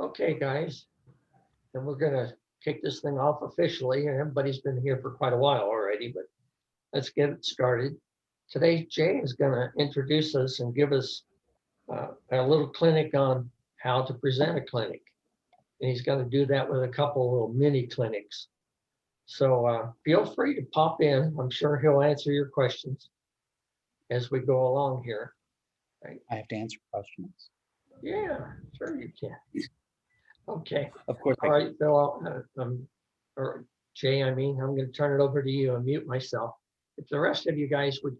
Okay, guys, and we're gonna kick this thing off officially. And everybody's been here for quite a while already, but let's get it started. Today, Jay is gonna introduce us and give us a little clinic on how to present a clinic. And he's gonna do that with a couple of little mini clinics. So feel free to pop in. I'm sure he'll answer your questions as we go along here. Right? I have to answer questions. Yeah, sure you can. Okay. Of course I All can. right, Phil, or Jay, I mean, I'm going to turn it over to you and mute myself. If the rest of you guys would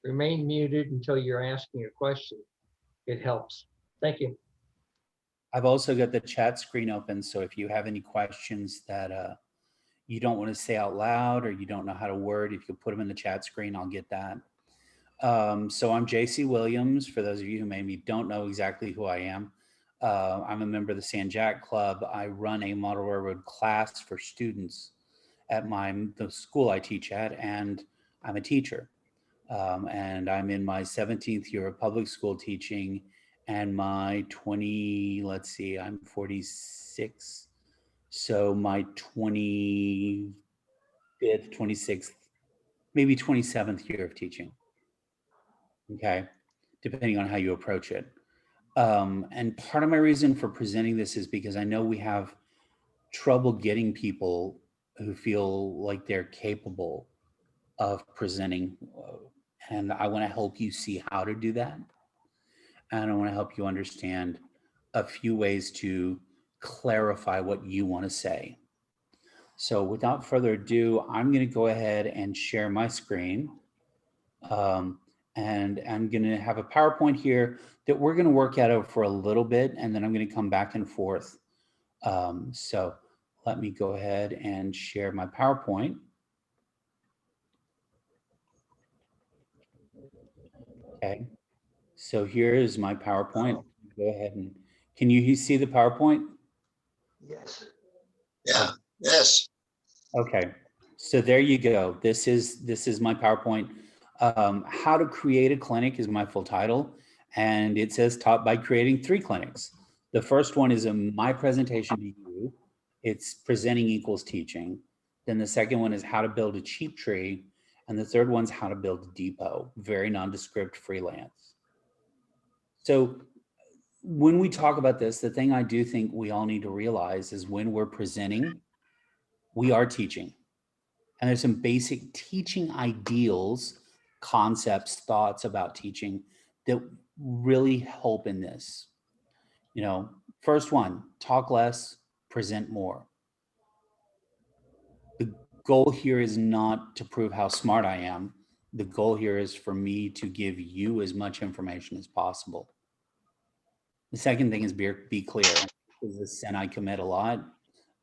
remain muted until you're asking a question, it helps. Thank you. I've also got the chat screen open, so if you have any questions that you don't want to say out loud or you don't know how to word, if you put them in the chat screen, I'll get that. So I'm JC Williams. For those of you who maybe don't know exactly who I am, I'm a member of the San Jack Club. I run a model railroad class for students at the school I teach at, and I'm a teacher. And I'm in my 17th year of public school teaching, and my 20, let's see, I'm 46. So my 25th, 26th, maybe 27th year of teaching. Okay. Depending on how you approach it. And part of my reason for presenting this is because I know we have trouble getting people who feel like they're capable of presenting. And I want to help you see how to do that. And I want to help you understand a few ways to clarify what you want to say. So without further ado, I'm going to go ahead and share my screen. Um, and I'm going to have a PowerPoint here that we're going to work out for a little bit, and then I'm going to come back and forth. So let me go ahead and share my PowerPoint. Okay. So here is my PowerPoint. Go ahead and can you see the PowerPoint? Yes. Yeah. Yes. Okay. So there you go. This is my PowerPoint. How to create a clinic is my full title, and it says taught by creating 3 clinics. The first one is my presentation to you. It's presenting equals teaching. Then the second one is how to build a cheap tree, and the third one's how to build a depot. Very nondescript freelance. So when we talk about this, the thing I do think we all need to realize is when we're presenting, we are teaching. And there's some basic teaching ideals, concepts, thoughts about teaching that really help in this. You know, first one, talk less, present more. The goal here is not to prove how smart I am. The goal here is for me to give you as much information as possible. The second thing is be clear. This is a sin I commit a lot.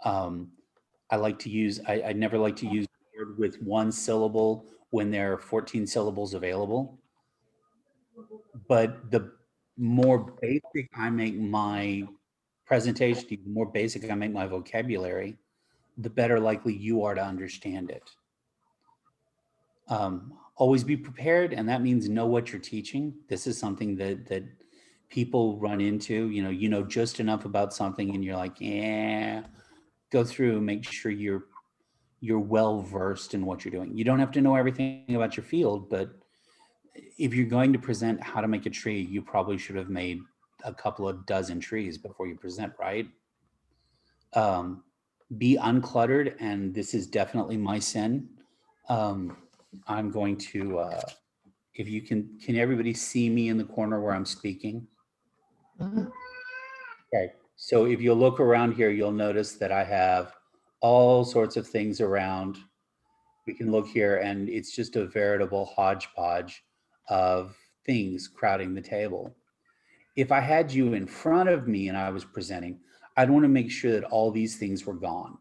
I like to use, I never like to use a word with 1 syllable when there are 14 syllables available. But the more basic I make my presentation, the more basic I make my vocabulary, the better likely you are to understand it. Always be prepared, and that means know what you're teaching. This is something that people run into. You know just enough about something, and you're like, yeah. Go through, make sure you're well versed in what you're doing. You don't have to know everything about your field, but if you're going to present how to make a tree, you probably should have made a couple of dozen trees before you present, right? Be uncluttered, and this is definitely my sin. I'm going to, if you can everybody see me in the corner where I'm speaking? Okay, so if you look around here, you'll notice that I have all sorts of things around. We can look here, and it's just a veritable hodgepodge of things crowding the table. If I had you in front of me and I was presenting, I'd want to make sure that all these things were gone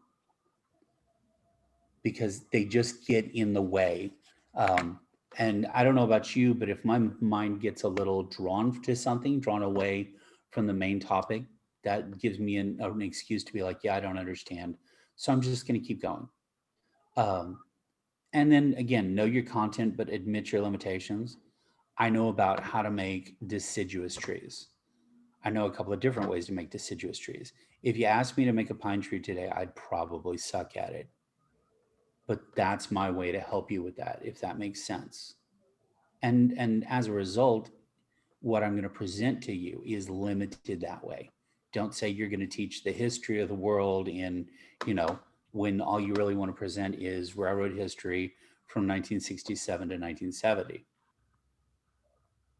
because they just get in the way. And I don't know about you, but if my mind gets a little drawn to something, drawn away from the main topic, that gives me an excuse to be like, yeah, I don't understand. So I'm just going to keep going. And then again, know your content, but admit your limitations. I know about how to make deciduous trees. I know a couple of different ways to make deciduous trees. If you asked me to make a pine tree today, I'd probably suck at it. But that's my way to help you with that, if that makes sense. And as a result, what I'm going to present to you is limited that way. Don't say you're going to teach the history of the world in, when all you really want to present is railroad history from 1967 to 1970.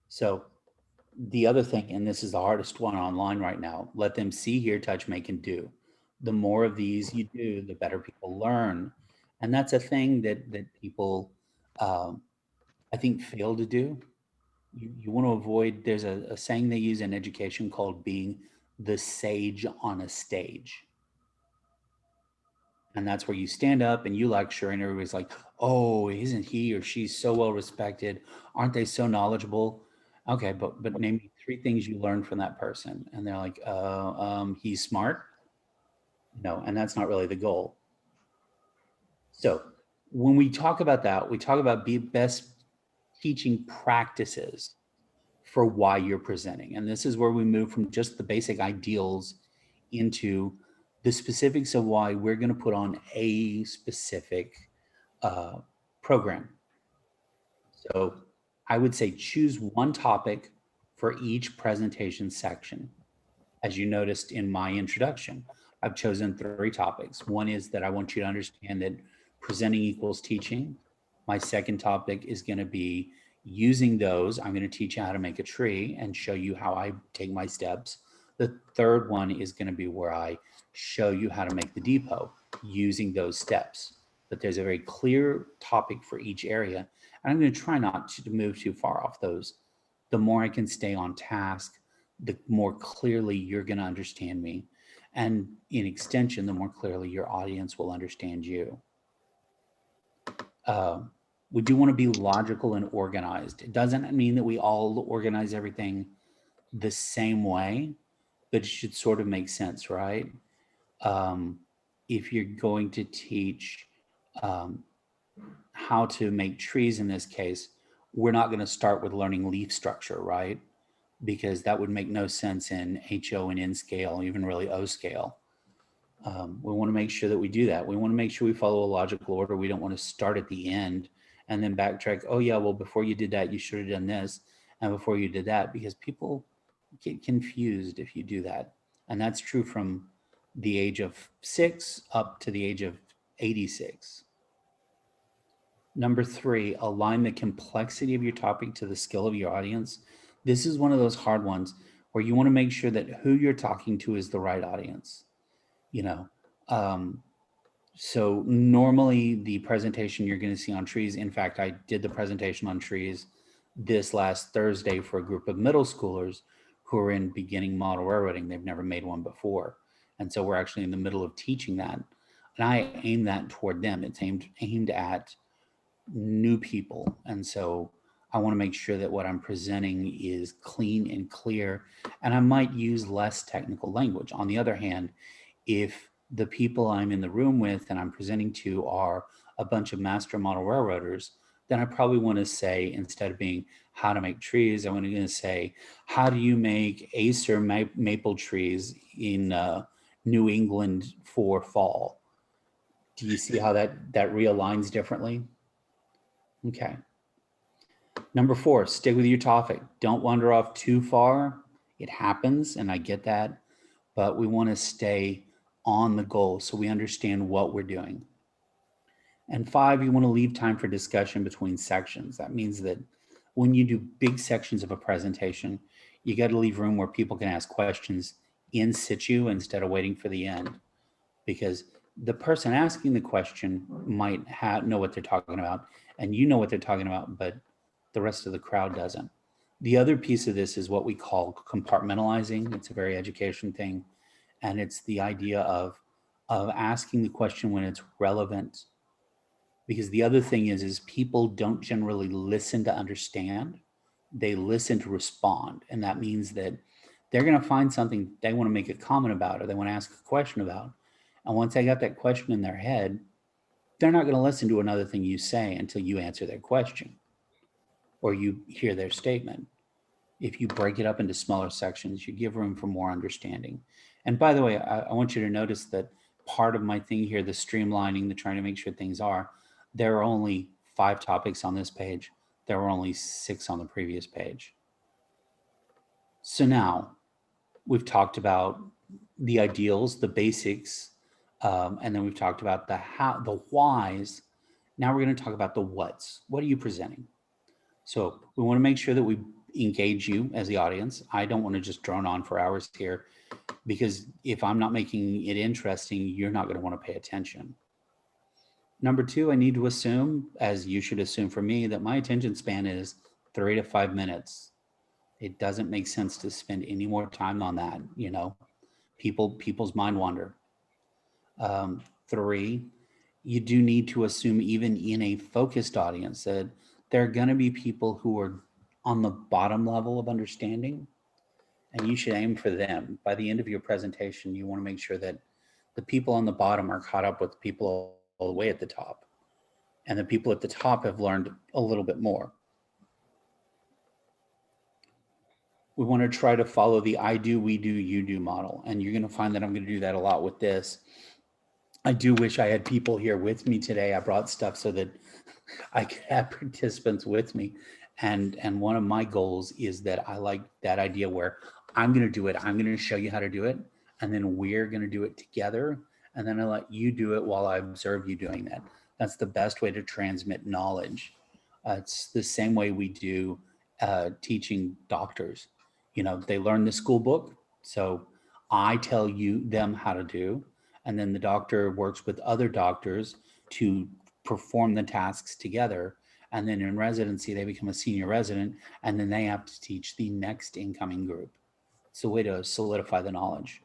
So the other thing, and this is the hardest one online right now, let them see, hear, touch, make, and do. The more of these you do, the better people learn. And that's a thing that people, I think, fail to do. You want to avoid, there's a saying they use in education called being the sage on a stage. And that's where you stand up and you lecture and everybody's like, oh, isn't he or she so well respected? Aren't they so knowledgeable? Okay, but name me 3 things you learned from that person. And they're like, he's smart. No, and that's not really the goal. So when we talk about that, we talk about best teaching practices for why you're presenting. And this is where we move from just the basic ideals into the specifics of why we're going to put on a specific program. So I would say choose one topic for each presentation section. As you noticed in my introduction, I've chosen 3 topics. One is that I want you to understand that presenting equals teaching. My second topic is going to be using those. I'm going to teach you how to make a tree and show you how I take my steps. The third one is going to be where I show you how to make the depot using those steps. But there's a very clear topic for each area. And I'm going to try not to move too far off those. The more I can stay on task, the more clearly you're going to understand me. And in extension, the more clearly your audience will understand you. We do want to be logical and organized. It doesn't mean that we all organize everything the same way, but it should sort of make sense, right? If you're going to teach how to make trees in this case, we're not going to start with learning leaf structure, right? Because that would make no sense in HO and N scale, even really O scale. We want to make sure that we do that. We want to make sure we follow a logical order. We don't want to start at the end and then backtrack. Oh yeah, well, before you did that, you should have done this. And before you did that, because people get confused if you do that. And that's true from the age of 6 up to the age of 86. Number 3, align the complexity of your topic to the skill of your audience. This is one of those hard ones where you want to make sure that who you're talking to is the right audience. So normally the presentation you're going to see on trees, in fact, I did the presentation on trees this last Thursday for a group of middle schoolers who are in beginning model railroading. They've never made one before. And so we're actually in the middle of teaching that. And I aim that toward them. It's aimed at new people. And so I want to make sure that what I'm presenting is clean and clear. And I might use less technical language. On the other hand, if the people I'm in the room with and I'm presenting to are a bunch of master model railroaders, then I probably want to say, instead of being how to make trees, I'm going to say, how do you make Acer maple trees in New England for fall? Do you see how that realigns differently? Okay. Number 4, stick with your topic. Don't wander off too far. It happens, and I get that, but we want to stay on the goal so we understand what we're doing. And 5, you want to leave time for discussion between sections. That means that when you do big sections of a presentation, you got to leave room where people can ask questions in situ instead of waiting for the end, because the person asking the question might know what they're talking about, and you know what they're talking about, but the rest of the crowd doesn't. The other piece of this is what we call compartmentalizing. It's a very education thing. And it's the idea of asking the question when it's relevant. Because the other thing is people don't generally listen to understand. They listen to respond. And that means that they're going to find something they want to make a comment about or they want to ask a question about. And once they got that question in their head, they're not going to listen to another thing you say until you answer their question or you hear their statement. If you break it up into smaller sections, you give room for more understanding. And by the way, I want you to notice that part of my thing here, the streamlining, the trying to make sure things are, there are only 5 topics on this page. There were only 6 on the previous page. So now we've talked about the ideals, the basics, and then we've talked about the how, the whys. Now we're going to talk about the whats. What are you presenting? So we want to make sure that we engage you as the audience. I don't want to just drone on for hours here, because if I'm not making it interesting, you're not going to want to pay attention. Number 2, I need to assume, as you should assume for me, that my attention span is 3 to 5 minutes. It doesn't make sense to spend any more time on that. You know, people's mind wander. 3, you do need to assume, even in a focused audience, that there are going to be people who are on the bottom level of understanding, and you should aim for them. By the end of your presentation, you want to make sure that the people on the bottom are caught up with people all the way at the top, and the people at the top have learned a little bit more. We want to try to follow the I do, we do, you do model, and you're going to find that I'm going to do that a lot with this. I do wish I had people here with me today. I brought stuff so that I could have participants with me. And one of my goals is that I like that idea where I'm going to do it. I'm going to show you how to do it. And then we're going to do it together. And then I let you do it while I observe you doing that. That's the best way to transmit knowledge. It's the same way we do teaching doctors. You know, they learn the school book. So I tell them how to do, and then the doctor works with other doctors to perform the tasks together. And then in residency, they become a senior resident, and then they have to teach the next incoming group. It's a way to solidify the knowledge.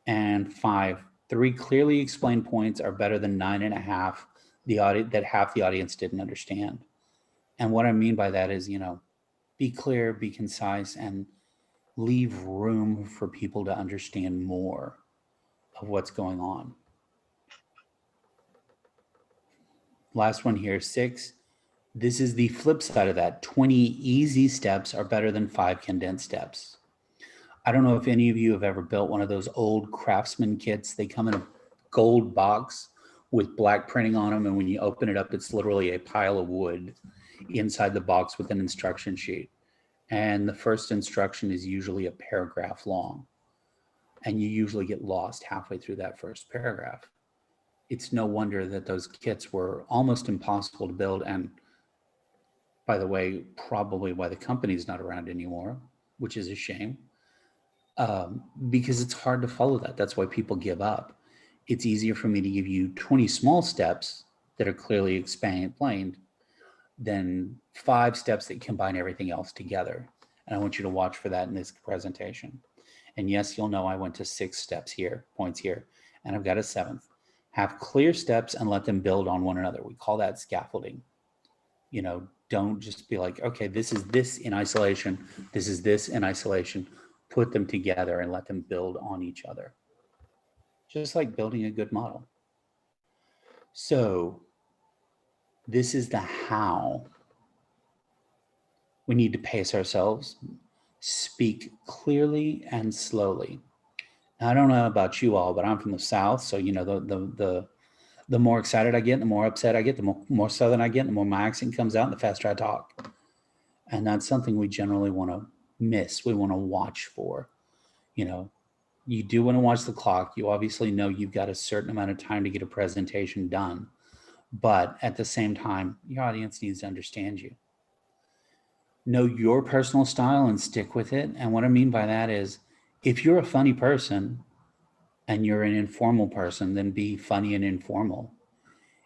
And 5, 3 clearly explained points are better than 9.5 that half the audience didn't understand. And what I mean by that is, you know, be clear, be concise, and leave room for people to understand more of what's going on. Last one here, 6. This is the flip side of that. 20 easy steps are better than 5 condensed steps. I don't know if any of you have ever built one of those old Craftsman kits. They come in a gold box with black printing on them, and when you open it up, it's literally a pile of wood inside the box with an instruction sheet. And the first instruction is usually a paragraph long, and you usually get lost halfway through that first paragraph. It's no wonder that those kits were almost impossible to build, and by the way, probably why the company's not around anymore, which is a shame, because it's hard to follow that. That's why people give up. It's easier for me to give you 20 small steps that are clearly explained than 5 steps that combine everything else together. And I want you to watch for that in this presentation. And yes, you'll know I went to 6 steps here, points here, and I've got a 7th. Have clear steps and let them build on one another. We call that scaffolding. You know, don't just be like, okay, this is this in isolation. This is this in isolation. Put them together and let them build on each other. Just like building a good model. So this is the how. We need to pace ourselves, speak clearly and slowly. Now, I don't know about you all, but I'm from the South. So, you know, the more excited I get, the more upset I get, the more Southern I get, the more my accent comes out, and the faster I talk. And that's something we generally want to miss. We want to watch for. You know, you do want to watch the clock. You obviously know you've got a certain amount of time to get a presentation done. But at the same time, your audience needs to understand you. Know your personal style and stick with it. And what I mean by that is, if you're a funny person and you're an informal person, then be funny and informal.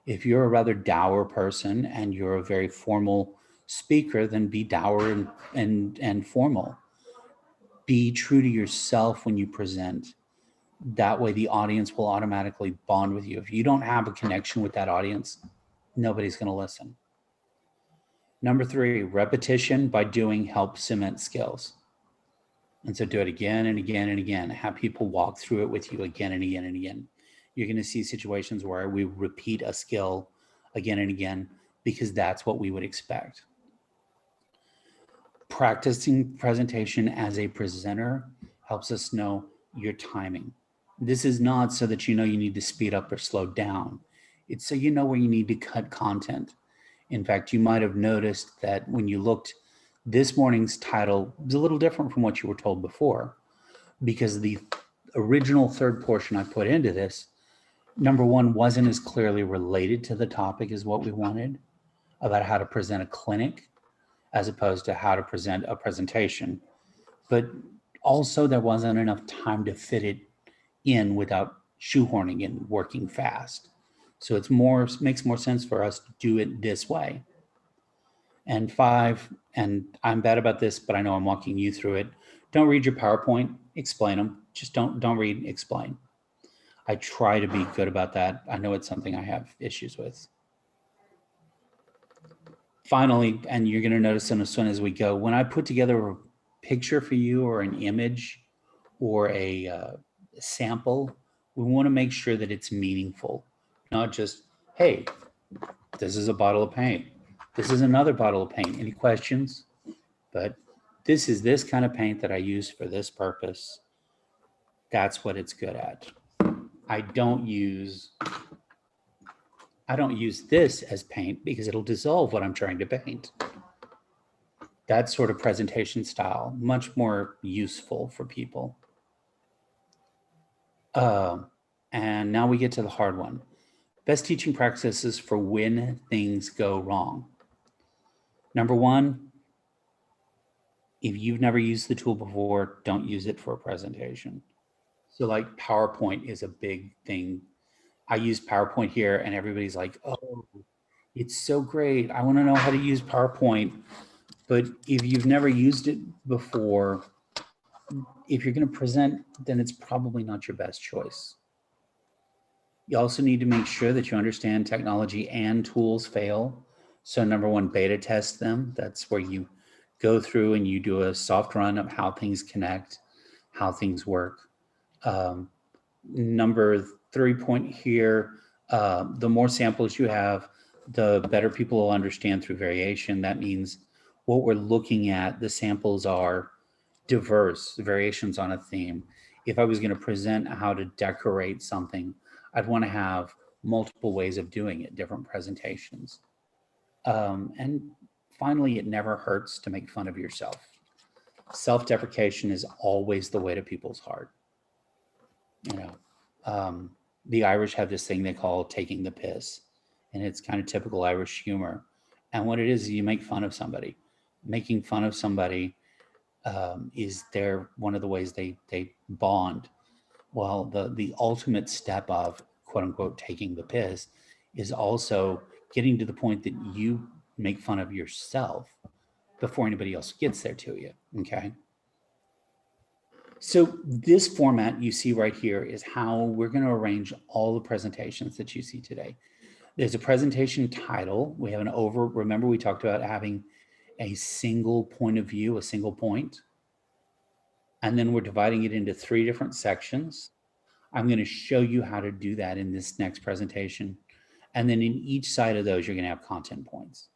If you're a rather dour person and you're a very formal speaker, then be dour and formal. Be true to yourself when you present. That way the audience will automatically bond with you. If you don't have a connection with that audience, nobody's going to listen. Number 3, repetition by doing helps cement skills. And so do it again and again and again. Have people walk through it with you again and again and again. You're going to see situations where we repeat a skill again and again because that's what we would expect. practicing presentation as a presenter helps us know your timing. This is not so that you know you need to speed up or slow down. It's so you know where you need to cut content. In fact, you might have noticed that when you looked, this morning's title was a little different from what you were told before, because the original third portion I put into this, number one, wasn't as clearly related to the topic as what we wanted, about how to present a clinic as opposed to how to present a presentation. But also there wasn't enough time to fit it in without shoehorning and working fast. So it's more, makes more sense for us to do it this way. And 5, and I'm bad about this, but I know I'm walking you through it. Don't read your PowerPoint, explain them. Just don't read, explain. I try to be good about that. I know it's something I have issues with. Finally, and you're going to notice as soon as we go, when I put together a picture for you or an image or a sample, we want to make sure that it's meaningful, not just, hey, this is a bottle of paint. This is another bottle of paint. Any questions? But this is this kind of paint that I use for this purpose. That's what it's good at. I don't use this as paint because it'll dissolve what I'm trying to paint. That sort of presentation style, much more useful for people. And now we get to the hard one. Best teaching practices for when things go wrong. Number one, if you've never used the tool before, don't use it for a presentation. So like PowerPoint is a big thing. I use PowerPoint here and everybody's like, oh, it's so great. I want to know how to use PowerPoint. But if you've never used it before, if you're going to present, then it's probably not your best choice. You also need to make sure that you understand technology and tools fail. So number one, beta test them. That's where you go through and you do a soft run of how things connect, how things work. Number 3 point here, the more samples you have, the better people will understand through variation. That means what we're looking at, the samples are diverse, variations on a theme. If I was going to present how to decorate something, I'd want to have multiple ways of doing it, different presentations. And finally, it never hurts to make fun of yourself. Self-deprecation is always the way to people's heart. You know, the Irish have this thing they call taking the piss, and it's kind of typical Irish humor. And what it is you make fun of somebody. Making fun of somebody is one of the ways they bond. Well, the ultimate step of quote unquote taking the piss is also getting to the point that you make fun of yourself before anybody else gets there to you. Okay. So this format you see right here is how we're going to arrange all the presentations that you see today. There's a presentation title. We have remember we talked about having a single point of view, a single point. And then we're dividing it into 3 different sections. I'm going to show you how to do that in this next presentation. And then in each side of those, you're going to have content points.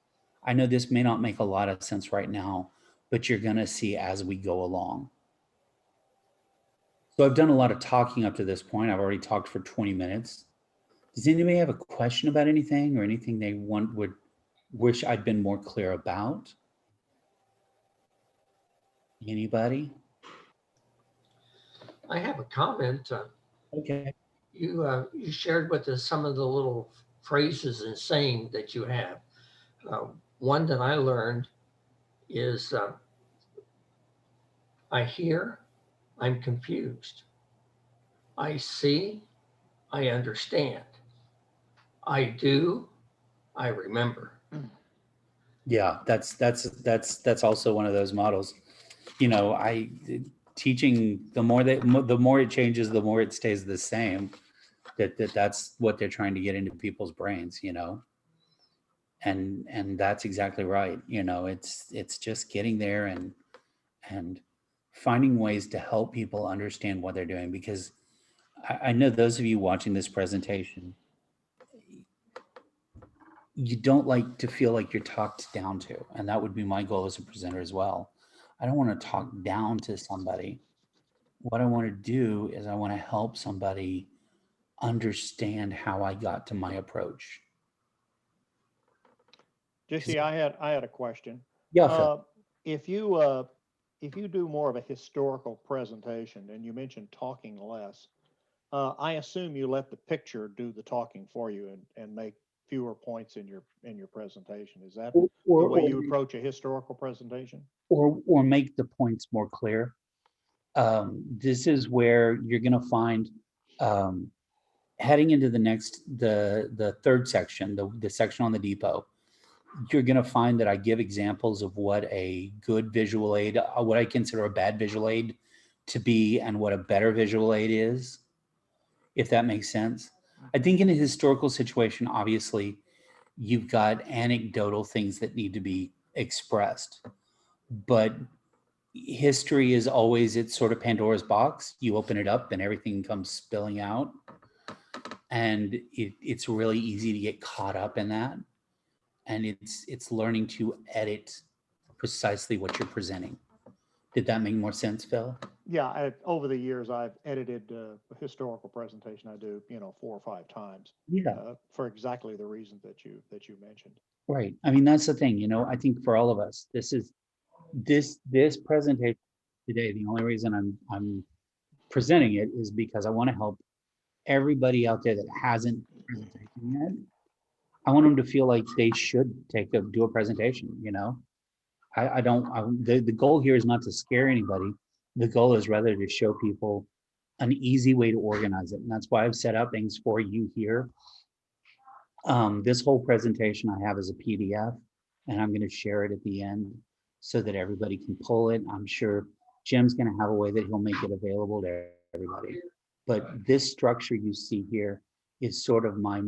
I know this may not make a lot of sense right now, but you're going to see as we go along. So I've done a lot of talking up to this point. I've already talked for 20 minutes. Does anybody have a question about anything or anything they would wish I'd been more clear about? Anybody? I have a comment. Okay. You shared with us some of the little phrases and saying that you have. One that I learned is I hear, I'm confused. I see, I understand. I do, I remember. Yeah, that's also one of those models. You know, teaching, the more it changes, the more it stays the same. That's what they're trying to get into people's brains, you know. And that's exactly right. You know, it's just getting there and finding ways to help people understand what they're doing, because I know those of you watching this presentation, you don't like to feel like you're talked down to, and that would be my goal as a presenter as well. I don't want to talk down to somebody. What I want to do is I want to help somebody understand how I got to my approach. JC, I had a question. Yeah, Phil. Uh, if you do more of a historical presentation and you mentioned talking less, I assume you let the picture do the talking for you and make fewer points in your presentation. Is that the way you approach a historical presentation? Or make the points more clear. This is where you're going to find heading into the third section, the section on the depot. You're going to find that I give examples of what a good visual aid, what I consider a bad visual aid to be, and what a better visual aid is, if that makes sense. I think in a historical situation, obviously, you've got anecdotal things that need to be expressed, but history is always, it's sort of Pandora's box. You open it up and everything comes spilling out, and it's really easy to get caught up in that. And it's learning to edit precisely what you're presenting. Did that make more sense, Phil? Yeah, over the years, I've edited a historical presentation. I do, 4 or 5 times. Yeah. For exactly the reasons that you mentioned. Right. I mean, that's the thing, I think for all of us, this presentation today, the only reason I'm presenting it is because I want to help everybody out there that hasn't presented yet. I want them to feel like they should do a presentation, the goal here is not to scare anybody. The goal is rather to show people an easy way to organize it. And that's why I've set up things for you here. This whole presentation I have as a PDF, and I'm going to share it at the end so that everybody can pull it. I'm sure Jim's going to have a way that he'll make it available to everybody. But this structure you see here is sort of my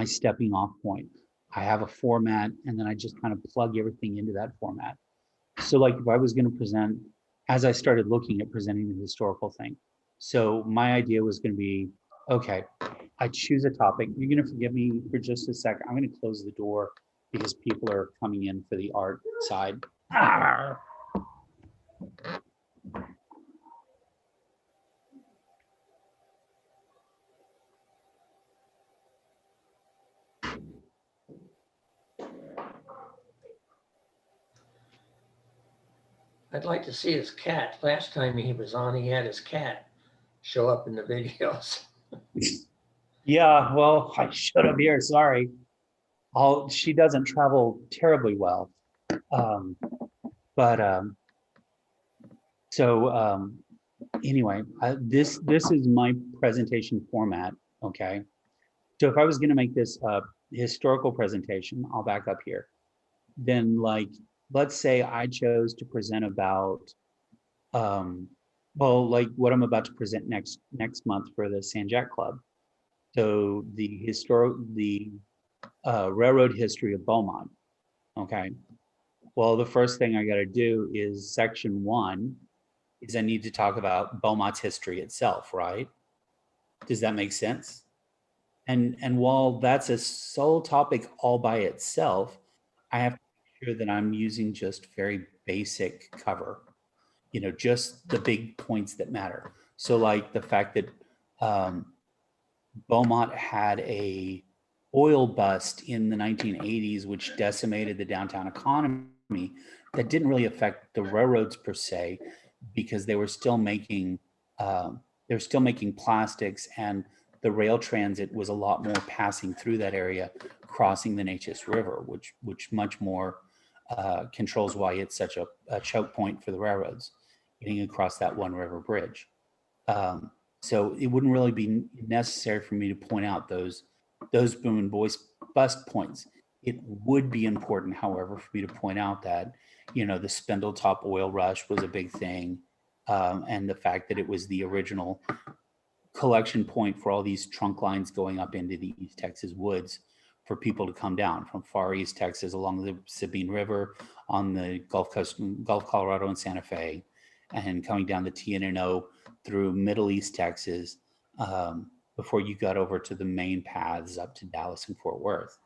stepping off point. I have a format, and then I just kind of plug everything into that format. So like if I was going to present, as I started looking at presenting the historical thing, so my idea was going to be, okay, I choose a topic. You're going to forgive me for just a second. I'm going to close the door because people are coming in for the art side. I'd like to see his cat. Last time he was on, he had his cat show up in the videos. Yeah, well, I showed up here. Sorry. She doesn't travel terribly well. Anyway, this is my presentation format. Okay. So if I was going to make this a historical presentation, I'll back up here. Then let's say I chose to present about, like what I'm about to present next month for the San Jack Club. So the railroad history of Beaumont. Okay. Well, the first thing I got to do is section 1 is I need to talk about Beaumont's history itself, right? Does that make sense? And while that's a sole topic all by itself, I have to make sure that I'm using just very basic cover, just the big points that matter. So like the fact that Beaumont had a oil bust in the 1980s, which decimated the downtown economy, that didn't really affect the railroads per se, because they were still making plastics, and the rail transit was a lot more passing through that area, crossing the Neches River, which much more controls why it's such a choke point for the railroads, getting across that one river bridge. So it wouldn't really be necessary for me to point out those boom and bust points. It would be important, however, for me to point out that, the Spindletop oil rush was a big thing. And the fact that it was the original collection point for all these trunk lines going up into the East Texas woods for people to come down from far East Texas along the Sabine River on the Gulf Coast, Gulf Colorado and Santa Fe, and coming down the TNO through Middle East Texas, before you got over to the main paths up to Dallas and Fort Worth.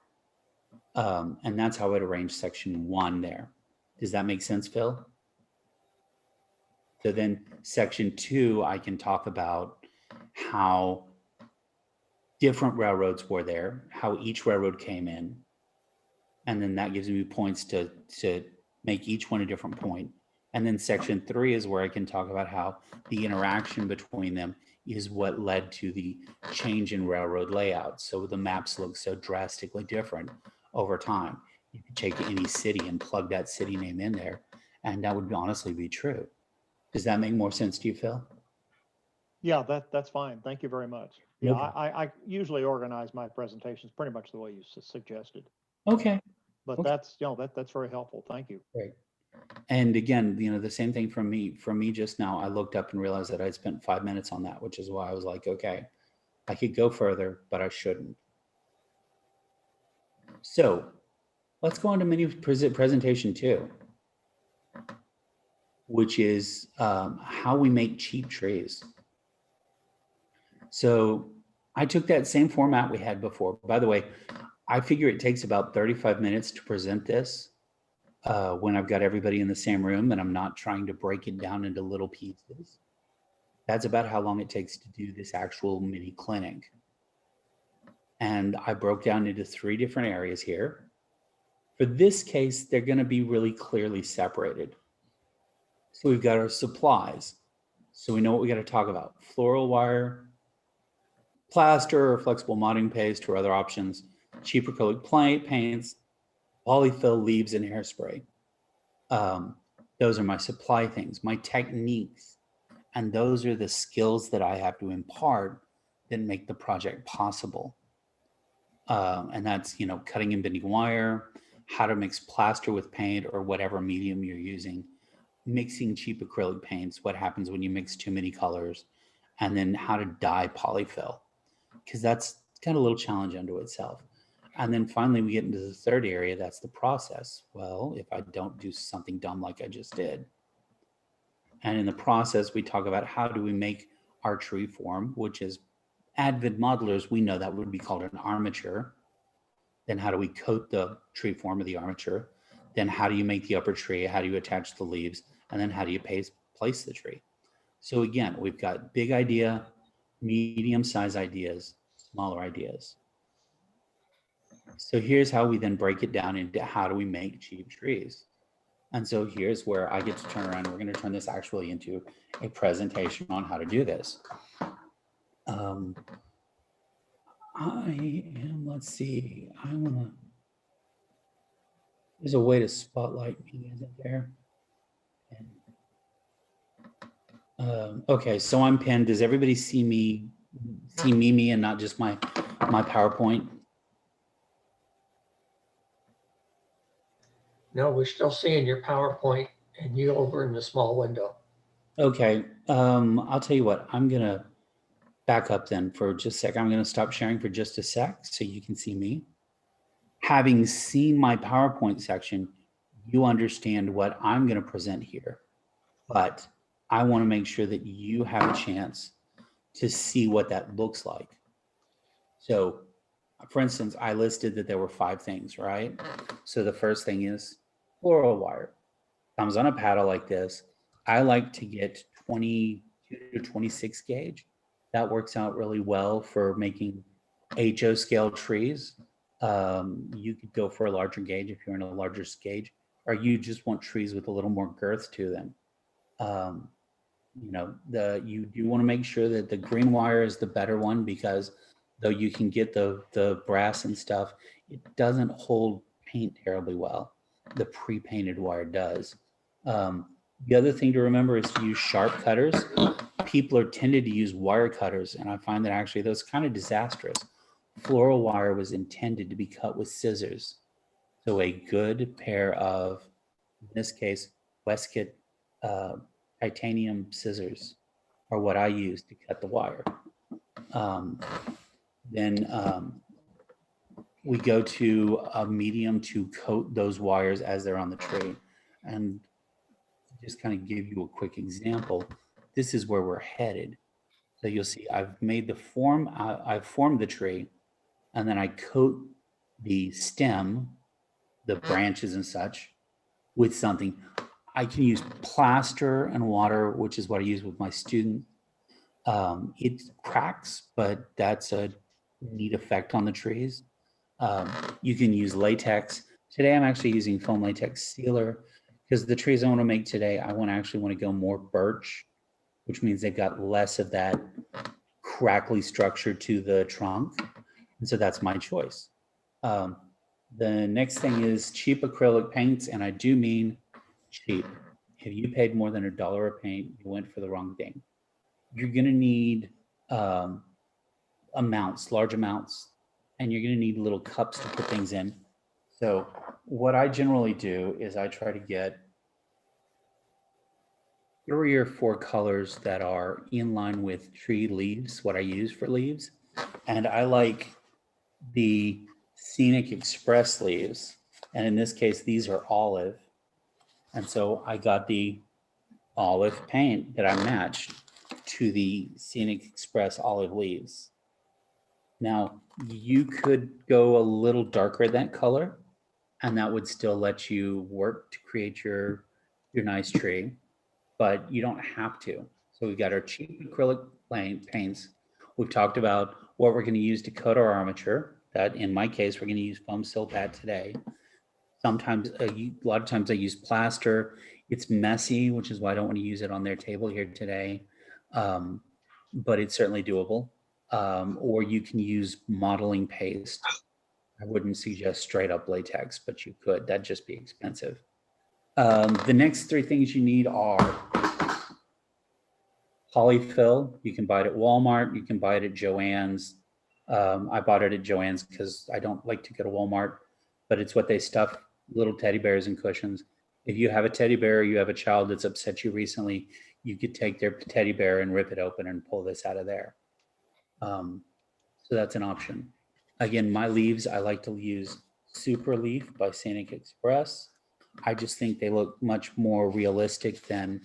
And that's how I'd arrange section 1 there. Does that make sense, Phil? So then section 2, I can talk about how different railroads were there, how each railroad came in. And then that gives me points to make each one a different point. And then section 3 is where I can talk about how the interaction between them is what led to the change in railroad layout. So the maps look so drastically different over time. You could take any city and plug that city name in there, and that would honestly be true. Does that make more sense to you, Phil? Yeah, that's fine. Thank you very much. Yeah, Okay. I usually organize my presentations pretty much the way you suggested, Okay, but Okay. that's very helpful. Thank you. great. And again, the same thing from me just now, I looked up and realized that I'd spent 5 minutes on that, which is why I was like, okay, I could go further, but I shouldn't. So let's go on to mini presentation 2, which is how we make cheap trees. So I took that same format we had before. By the way, I figure it takes about 35 minutes to present this when I've got everybody in the same room and I'm not trying to break it down into little pieces. That's about how long it takes to do this actual mini clinic. And I broke down into 3 different areas here. For this case, they're going to be really clearly separated. So we've got our supplies. So we know what we got to talk about: floral wire, plaster or flexible modding paste or other options, cheap acrylic paints, polyfill, leaves, and hairspray. Those are my supply things, my techniques. And those are the skills that I have to impart that make the project possible. And that's, cutting and bending wire, how to mix plaster with paint or whatever medium you're using, mixing cheap acrylic paints, what happens when you mix too many colors, and then how to dye polyfill, because that's got a little challenge unto itself. And then finally, we get into the 3rd area, that's the process. Well, if I don't do something dumb like I just did. And in the process, we talk about how do we make our tree form, which is advid modelers, we know that would be called an armature. Then how do we coat the tree form of the armature? Then how do you make the upper tree? How do you attach the leaves? And then how do you place the tree? So again, we've got big idea, medium size ideas, smaller ideas. So here's how we then break it down into how do we make cheap trees. And so here's where I get to turn around. We're going to turn this actually into a presentation on how to do this. Let's see, there's a way to spotlight me, isn't there? Okay, so I'm pinned. Does everybody see me and not just my PowerPoint? No, we're still seeing your PowerPoint and you over in the small window. Okay, I'll tell you what, I'm gonna back up then for just a sec. I'm gonna stop sharing for just a sec so you can see me. Having seen my PowerPoint section, you understand what I'm gonna present here, but I wanna make sure that you have a chance to see what that looks like. So for instance, I listed that there were 5 things, right? So the first thing is floral wire. Comes on a paddle like this. I like to get 22 to 26 gauge. That works out really well for making HO scale trees. You could go for a larger gauge if you're in a larger gauge, or you just want trees with a little more girth to them. You do want to make sure that the green wire is the better one, because though you can get the brass and stuff, it doesn't hold paint terribly well. The pre-painted wire does. The other thing to remember is to use sharp cutters. People are tended to use wire cutters, and I find that actually those kind of disastrous. Floral wire was intended to be cut with scissors. So a good pair of, in this case, Westcott titanium scissors are what I use to cut the wire. Then we go to a medium to coat those wires as they're on the tree. And just kind of give you a quick example, this is where we're headed. So you'll see I've made the form, I've formed the tree, and then I coat the stem, the branches and such, with something. I can use plaster and water, which is what I use with my student. It cracks, but that's a neat effect on the trees. You can use latex. Today I'm actually using foam latex sealer because the trees I want to make today, I actually want to go more birch, which means they've got less of that crackly structure to the trunk. And so that's my choice. The next thing is cheap acrylic paints, and I do mean cheap. If you paid more than $1 a paint, you went for the wrong thing. You're going to need amounts, large amounts, and you're going to need little cups to put things in. So what I generally do is I try to get 3 or 4 colors that are in line with tree leaves, what I use for leaves. And I like the Scenic Express leaves. And in this case, these are olive. And so I got the olive paint that I matched to the Scenic Express olive leaves. Now, you could go a little darker that color, and that would still let you work to create your nice tree, but you don't have to. So we've got our cheap acrylic paints. We've talked about what we're going to use to coat our armature. That, in my case, we're going to use foam silpat today. Sometimes, a lot of times I use plaster. It's messy, which is why I don't want to use it on their table here today. But it's certainly doable. Or you can use modeling paste. I wouldn't suggest straight up latex, but you could. That'd just be expensive. The next 3 things you need are Polyfill. You can buy it at Walmart. You can buy it at Joann's. I bought it at Joann's because I don't like to go to Walmart, but it's what they stuff little teddy bears and cushions. If you have a teddy bear, or you have a child that's upset you recently, you could take their teddy bear and rip it open and pull this out of there. So that's an option. Again, my leaves, I like to use Super Leaf by Scenic Express. I just think they look much more realistic than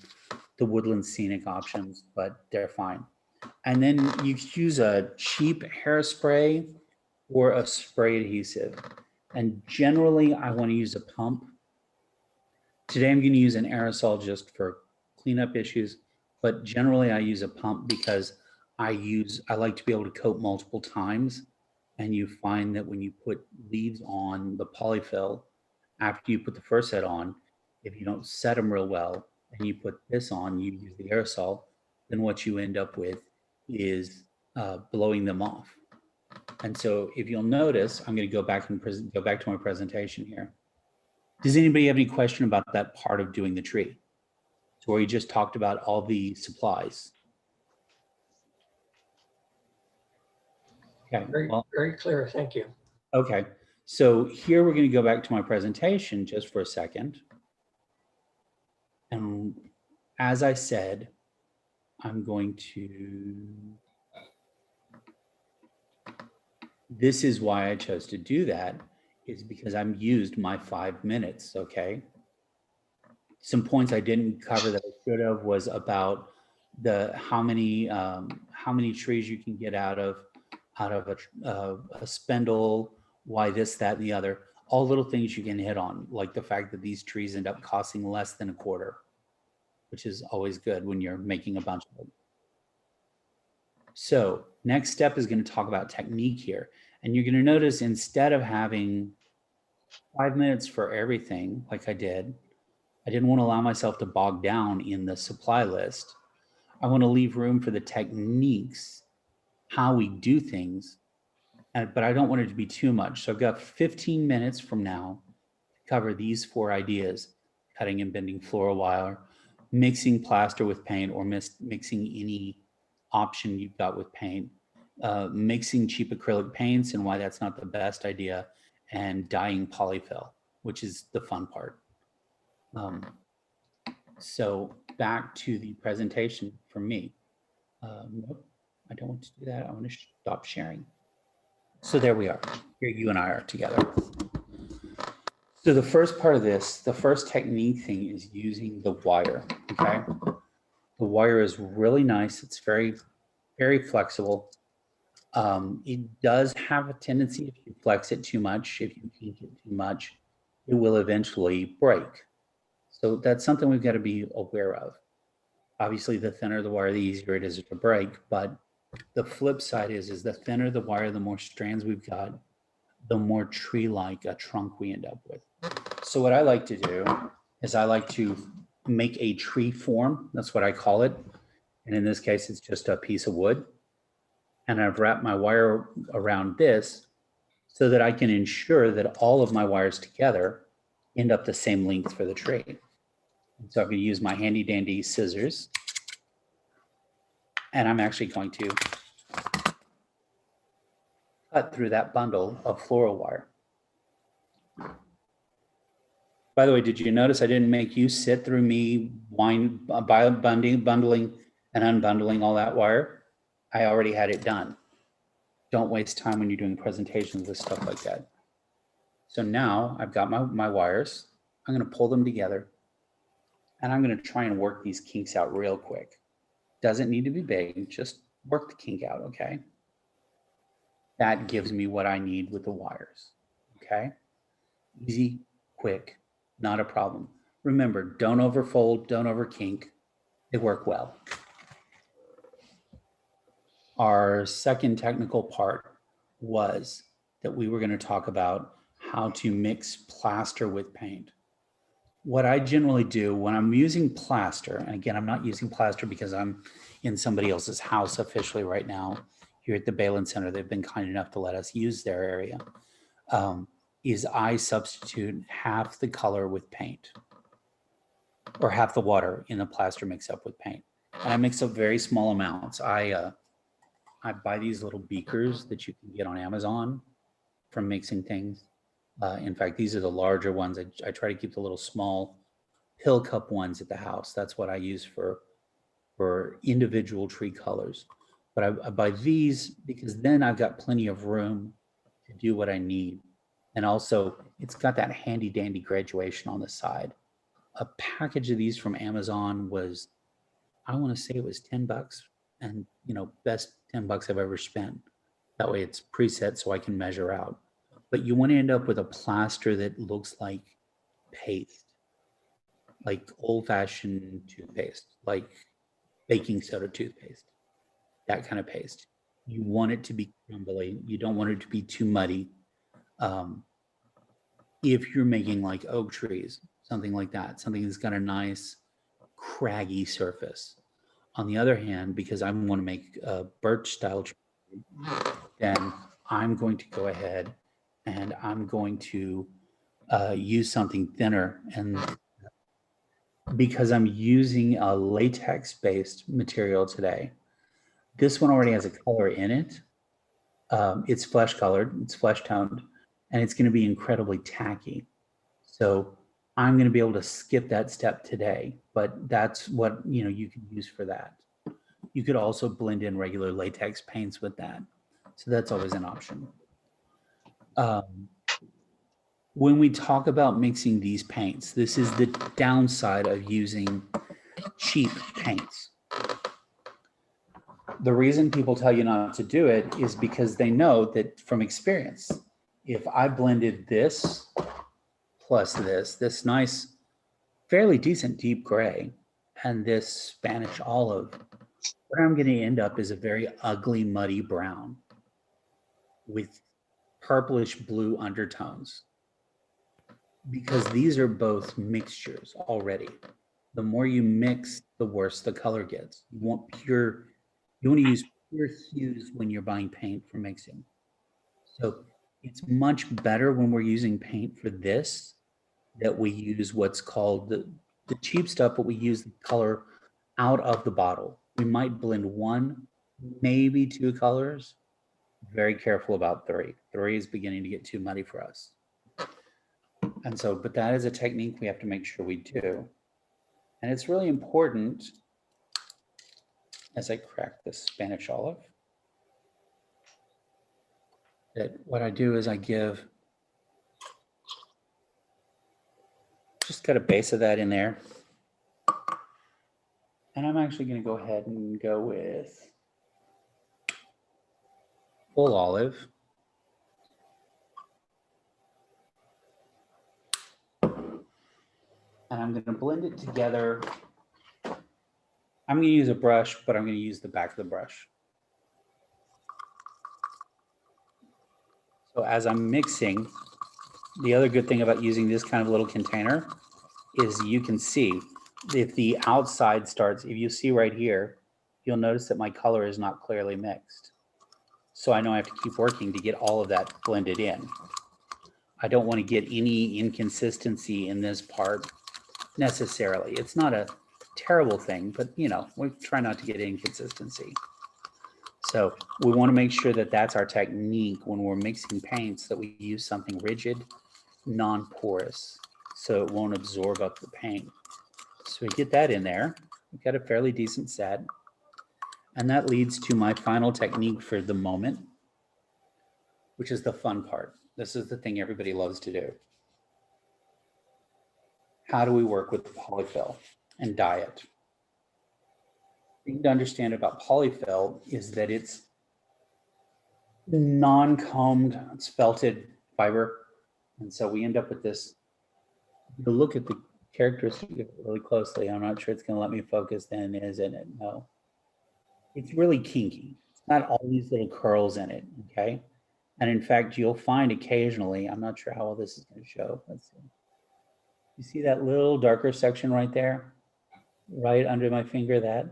the Woodland Scenic options, but they're fine. And then you use a cheap hairspray or a spray adhesive. And generally, I want to use a pump. Today, I'm going to use an aerosol just for cleanup issues, but generally, I use a pump because I like to be able to coat multiple times. And you find that when you put leaves on the polyfill, after you put the first set on, if you don't set them real well and you put this on, you use the aerosol, then what you end up with is blowing them off. And so if you'll notice, I'm going to go back to my presentation here. Does anybody have any question about that part of doing the tree? So where you just talked about all the supplies. Okay, Very clear. Thank you. okay. So here we're going to go back to my presentation just for a second. And as I said, I'm going to, this is why I chose to do that, is because I'm used my 5 minutes, okay? Some points I didn't cover that I should have was about the how many trees you can get out of a spindle, why this, that, and the other. All little things you can hit on, like the fact that these trees end up costing less than a quarter, which is always good when you're making a bunch of them. So next step is going to talk about technique here. And you're going to notice instead of having 5 minutes for everything like I did, I didn't want to allow myself to bog down in the supply list. I want to leave room for the techniques, how we do things, but I don't want it to be too much. So I've got 15 minutes from now to cover these 4 ideas: cutting and bending floral wire, mixing plaster with paint or mixing any option you've got with paint, mixing cheap acrylic paints and why that's not the best idea, and dyeing polyfill, which is the fun part. So back to the presentation for me. Nope, I don't want to do that. I want to stop sharing. So there we are. Here you and I are together. So the first part of this, the first technique thing is using the wire, okay? The wire is really nice. It's very, very flexible. It does have a tendency, if you flex it too much, if you kink it too much, it will eventually break. So that's something we've got to be aware of. Obviously, the thinner the wire, the easier it is to break. But the flip side is the thinner the wire, the more strands we've got, the more tree-like a trunk we end up with. So what I like to do is I like to make a tree form. That's what I call it. And in this case, it's just a piece of wood. And I've wrapped my wire around this so that I can ensure that all of my wires together end up the same length for the tree. And so I'm going to use my handy dandy scissors. And I'm actually going to cut through that bundle of floral wire. By the way, did you notice I didn't make you sit through me bundling and unbundling all that wire? I already had it done. Don't waste time when you're doing presentations with stuff like that. So now I've got my wires. I'm going to pull them together and I'm going to try and work these kinks out real quick. Doesn't need to be big, just work the kink out, okay? That gives me what I need with the wires, okay? Easy, quick, not a problem. Remember, don't overfold, don't overkink. They work well. Our second technical part was that we were going to talk about how to mix plaster with paint. What I generally do when I'm using plaster, and again, I'm not using plaster because I'm in somebody else's house officially right now here at the Balin Center. They've been kind enough to let us use their area. Is I substitute half the color with paint or half the water in the plaster mix up with paint. And I mix up very small amounts. I buy these little beakers that you can get on Amazon from mixing things. In fact, these are the larger ones. I try to keep the little small pill cup ones at the house. That's what I use for individual tree colors. But I buy these because then I've got plenty of room to do what I need. And also, it's got that handy dandy graduation on the side. A package of these from Amazon was, I want to say it was $10, and best $10 I've ever spent. That way it's preset so I can measure out. But you want to end up with a plaster that looks like paste, like old-fashioned toothpaste, like baking soda toothpaste, that kind of paste. You want it to be crumbly. You don't want it to be too muddy. If you're making like oak trees, something like that, something that's got a nice craggy surface. On the other hand, because I want to make a birch style tree, then I'm going to go ahead and I'm going to use something thinner. And because I'm using a latex based material today, this one already has a color in it. It's flesh colored, it's flesh toned, and it's going to be incredibly tacky. So I'm going to be able to skip that step today, but that's what you can use for that. You could also blend in regular latex paints with that. So that's always an option. When we talk about mixing these paints, this is the downside of using cheap paints. The reason people tell you not to do it is because they know that from experience, if I blended this plus this nice, fairly decent deep gray and this Spanish olive, what I'm going to end up is a very ugly, muddy brown with purplish blue undertones. Because these are both mixtures already. The more you mix, the worse the color gets. You want to use pure hues when you're buying paint for mixing. So it's much better when we're using paint for this that we use what's called the cheap stuff, but we use the color out of the bottle. We might blend one, maybe two colors. Very careful about three. Three is beginning to get too muddy for us. And so, but that is a technique we have to make sure we do. And it's really important, as I crack this Spanish olive, that what I do is I give, just got a base of that in there. And I'm actually going to go ahead and go with full olive. And I'm going to blend it together. I'm going to use a brush, but I'm going to use the back of the brush. So as I'm mixing, the other good thing about using this kind of little container is you can see if the outside starts, if you see right here, you'll notice that my color is not clearly mixed. So I know I have to keep working to get all of that blended in. I don't want to get any inconsistency in this part necessarily. It's not a terrible thing, but you know, we try not to get inconsistency. So we want to make sure that that's our technique when we're mixing paints, that we use something rigid, non-porous, so it won't absorb up the paint. So we get that in there. We've got a fairly decent set. And that leads to my final technique for the moment, which is the fun part. This is the thing everybody loves to do. How do we work with polyfill and dye it? The thing to understand about polyfill is that it's non-combed, it's felted fiber. And so we end up with this. If you look at the characteristic really closely, I'm not sure it's going to let me focus then, isn't it? No. It's really kinky. It's not all these little curls in it, okay? And in fact, you'll find occasionally, I'm not sure how well this is going to show. Let's see. You see that little darker section right there? Right under my finger,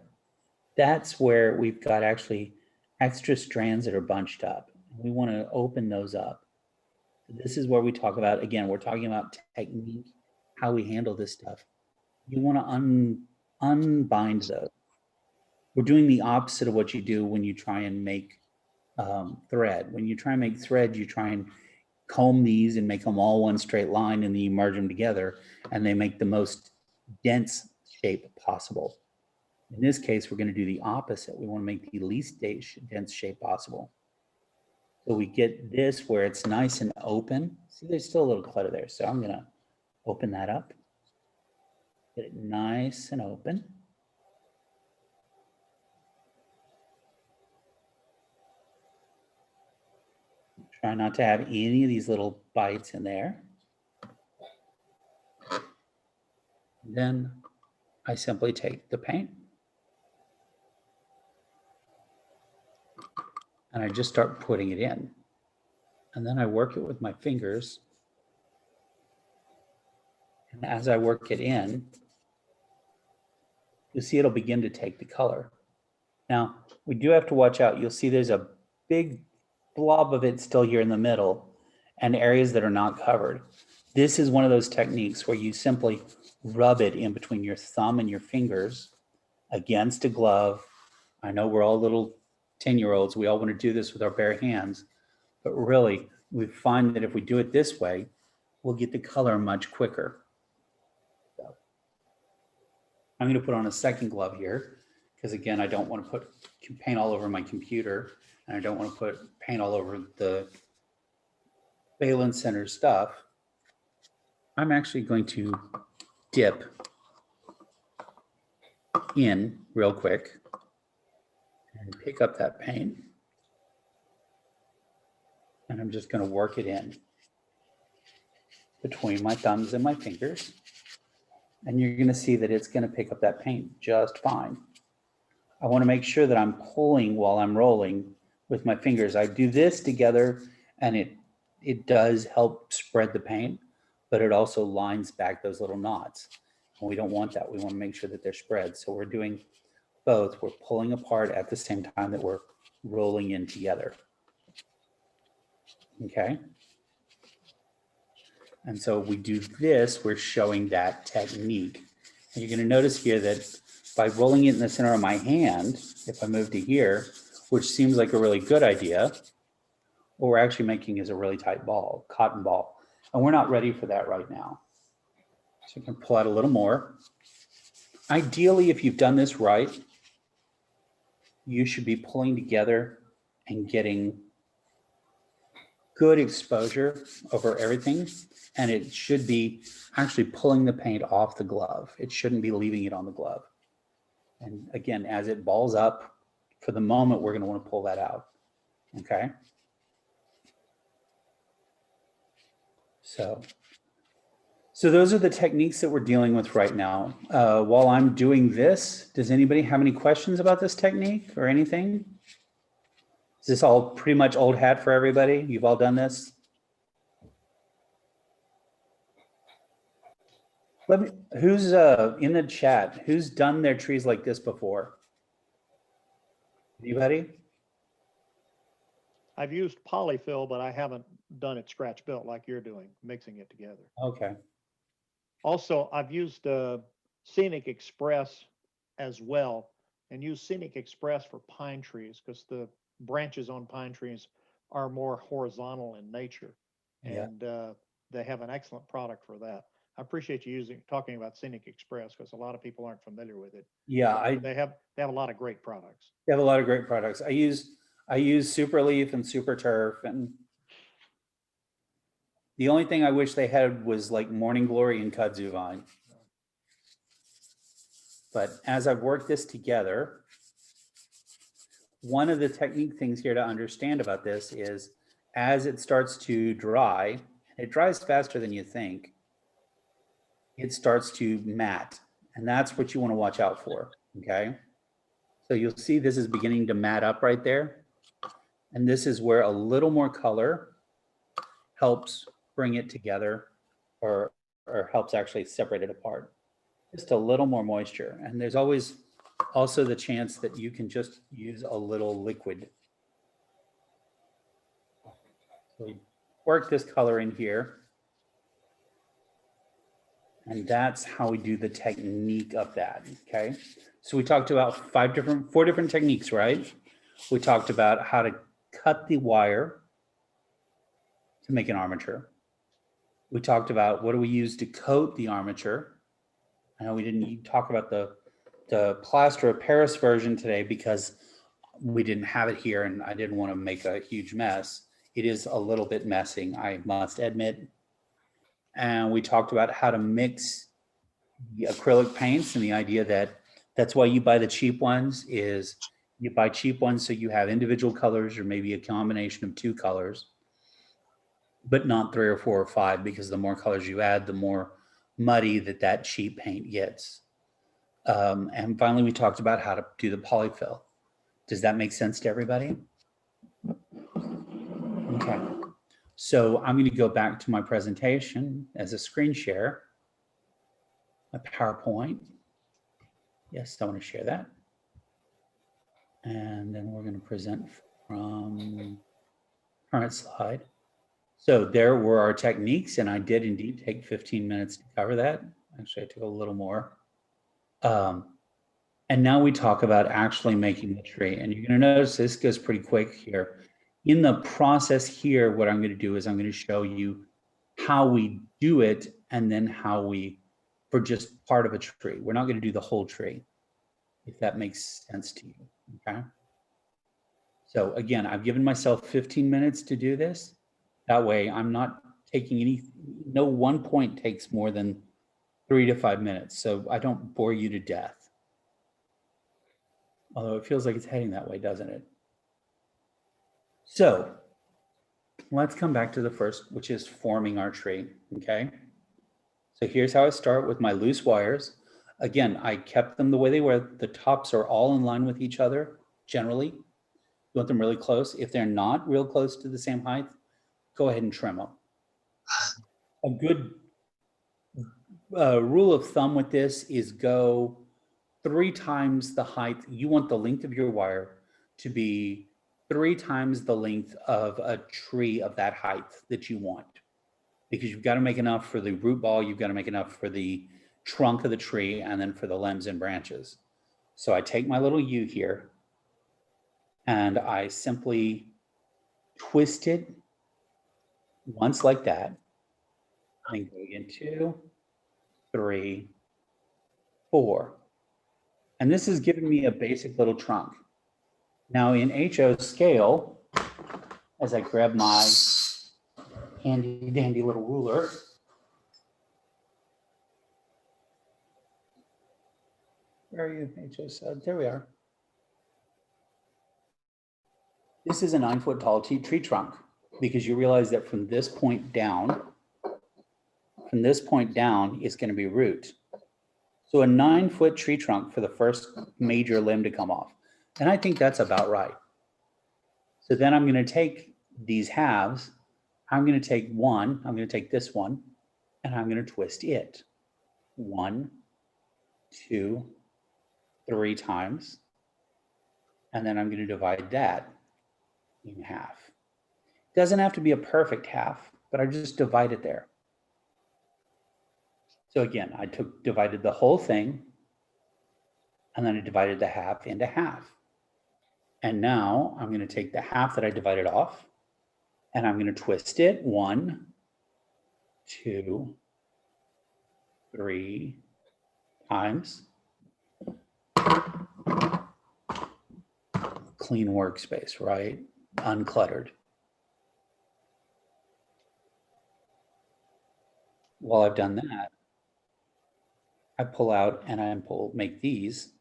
that's where we've got actually extra strands that are bunched up. We want to open those up. This is where we talk about, again, we're talking about technique, how we handle this stuff. You want to unbind those. We're doing the opposite of what you do when you try and make thread. When you try and make thread, you try and comb these and make them all one straight line, and then you merge them together and they make the most dense shape possible. In this case, we're going to do the opposite. We want to make the least dense shape possible. So we get this where it's nice and open. See, there's still a little clutter there. So I'm going to open that up. Get it nice and open. Try not to have any of these little bites in there. Then I simply take the paint and I just start putting it in. And then I work it with my fingers. And as I work it in, you'll see it'll begin to take the color. Now, we do have to watch out. You'll see there's a big blob of it still here in the middle and areas that are not covered. This is one of those techniques where you simply rub it in between your thumb and your fingers against a glove. I know we're all little 10-year-olds. We all want to do this with our bare hands, but really we find that if we do it this way, we'll get the color much quicker. So I'm going to put on a second glove here because again, I don't want to put paint all over my computer and I don't want to put paint all over the valence center stuff. I'm actually going to dip in real quick and pick up that paint. And I'm just going to work it in between my thumbs and my fingers. And you're going to see that it's going to pick up that paint just fine. I want to make sure that I'm pulling while I'm rolling with my fingers. I do this together and it does help spread the paint, but it also lines back those little knots. And we don't want that. We want to make sure that they're spread. So we're doing both. We're pulling apart at the same time that we're rolling in together. Okay. And so we do this, we're showing that technique. And you're going to notice here that by rolling it in the center of my hand, if I move to here, which seems like a really good idea, what we're actually making is a really tight ball, cotton ball. And we're not ready for that right now. So I can pull out a little more. Ideally, if you've done this right, you should be pulling together and getting good exposure over everything. And it should be actually pulling the paint off the glove. It shouldn't be leaving it on the glove. And again, as it balls up, for the moment, we're going to want to pull that out. Okay. So those are the techniques that we're dealing with right now. While I'm doing this, does anybody have any questions about this technique or anything? Is this all pretty much old hat for everybody? You've all done this? Who's in the chat, who's done their trees like this before? Anybody? I've used Polyfill, but I haven't done it scratch built like you're doing, mixing it together. Okay. Also, I've used Scenic Express as well, and use Scenic Express for pine trees because the branches on pine trees are more horizontal in nature, Yeah. and they have an excellent product for that. I appreciate you talking about Scenic Express because a lot of people aren't familiar with it. Yeah, They have a lot of great products. they have a lot of great products. I use Super Leaf and Super Turf, and the only thing I wish they had was like Morning Glory and Kudzu Vine. But as I've worked this together, one of the technique things here to understand about this is as it starts to dry, it dries faster than you think, it starts to matte. And that's what you want to watch out for, okay? So you'll see this is beginning to matte up right there. And this is where a little more color helps bring it together or helps actually separate it apart. Just a little more moisture. And there's always also the chance that you can just use a little liquid. So we work this color in here. And that's how we do the technique of that, okay? So we talked about four different techniques, right? We talked about how to cut the wire to make an armature. We talked about what do we use to coat the armature. I know we didn't talk about the plaster of Paris version today because we didn't have it here and I didn't want to make a huge mess. It is a little bit messy, I must admit. And we talked about how to mix the acrylic paints and the idea that that's why you buy the cheap ones is you buy cheap ones so you have individual colors or maybe a combination of 2 colors, but not 3 or 4 or 5, because the more colors you add, the more muddy that cheap paint gets. And finally, we talked about how to do the polyfill. Does that make sense to everybody? Okay. So I'm going to go back to my presentation as a screen share, my PowerPoint. Yes, I want to share that. And then we're going to present from current slide. So there were our techniques, and I did indeed take 15 minutes to cover that. Actually, I took a little more. And now we talk about actually making the tree. And you're going to notice this goes pretty quick here. In the process here, what I'm going to do is I'm going to show you how we do it and then how we, for just part of a tree. We're not going to do the whole tree, if that makes sense to you, okay? So again, I've given myself 15 minutes to do this. That way I'm not taking no one point takes more than 3 to 5 minutes. So I don't bore you to death. Although it feels like it's heading that way, doesn't it? So let's come back to the first, which is forming our tree, okay? So here's how I start with my loose wires. Again, I kept them the way they were. The tops are all in line with each other, generally. You want them really close. If they're not real close to the same height, go ahead and trim them. A good rule of thumb with this is go 3 times the height. You want the length of your wire to be 3 times the length of a tree of that height that you want. Because you've got to make enough for the root ball, you've got to make enough for the trunk of the tree, and then for the limbs and branches. So I take my little U here, and I simply twist it once like that, and go again 2, 3, 4. And this is giving me a basic little trunk. Now in HO scale, as I grab my handy dandy little ruler, where are you, HO sub? There we are. This is a 9-foot tall tree trunk, because you realize that from this point down, from this point down is going to be root. So a 9-foot tree trunk for the first major limb to come off. And I think that's about right. So then I'm going to take these halves. I'm going to take one. I'm going to take this one, and I'm going to twist it 1, 2, 3 times. And then I'm going to divide that in half. Doesn't have to be a perfect half, but I just divide it there. So again, I divided the whole thing, and then I divided the half into half. And now I'm going to take the half that I divided off, and I'm going to twist it 1, 2, 3 times. Clean workspace, right? Uncluttered. While I've done that, I pull out and I make these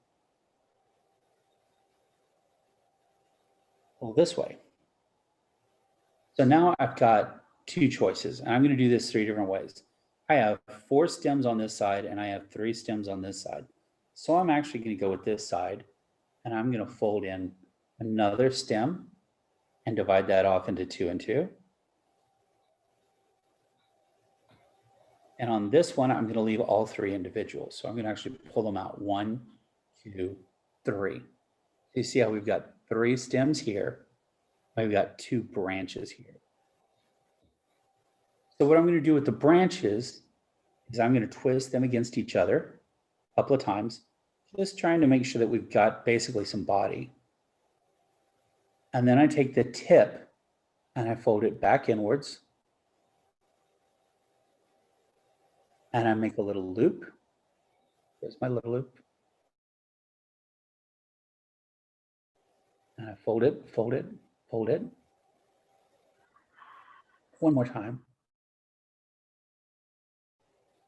pull this way. So now I've got 2 choices, and I'm going to do this 3 different ways. I have 4 stems on this side, and I have 3 stems on this side. So I'm actually going to go with this side, and I'm going to fold in another stem and divide that off into 2 and 2. And on this one, I'm going to leave all 3 individuals. So I'm going to actually pull them out 1, 2, 3. So you see how we've got 3 stems here. We've got 2 branches here. So what I'm going to do with the branches is I'm going to twist them against each other a couple of times, just trying to make sure that we've got basically some body. And then I take the tip and I fold it back inwards. And I make a little loop. There's my little loop. And I fold it, fold it, fold it. One more time.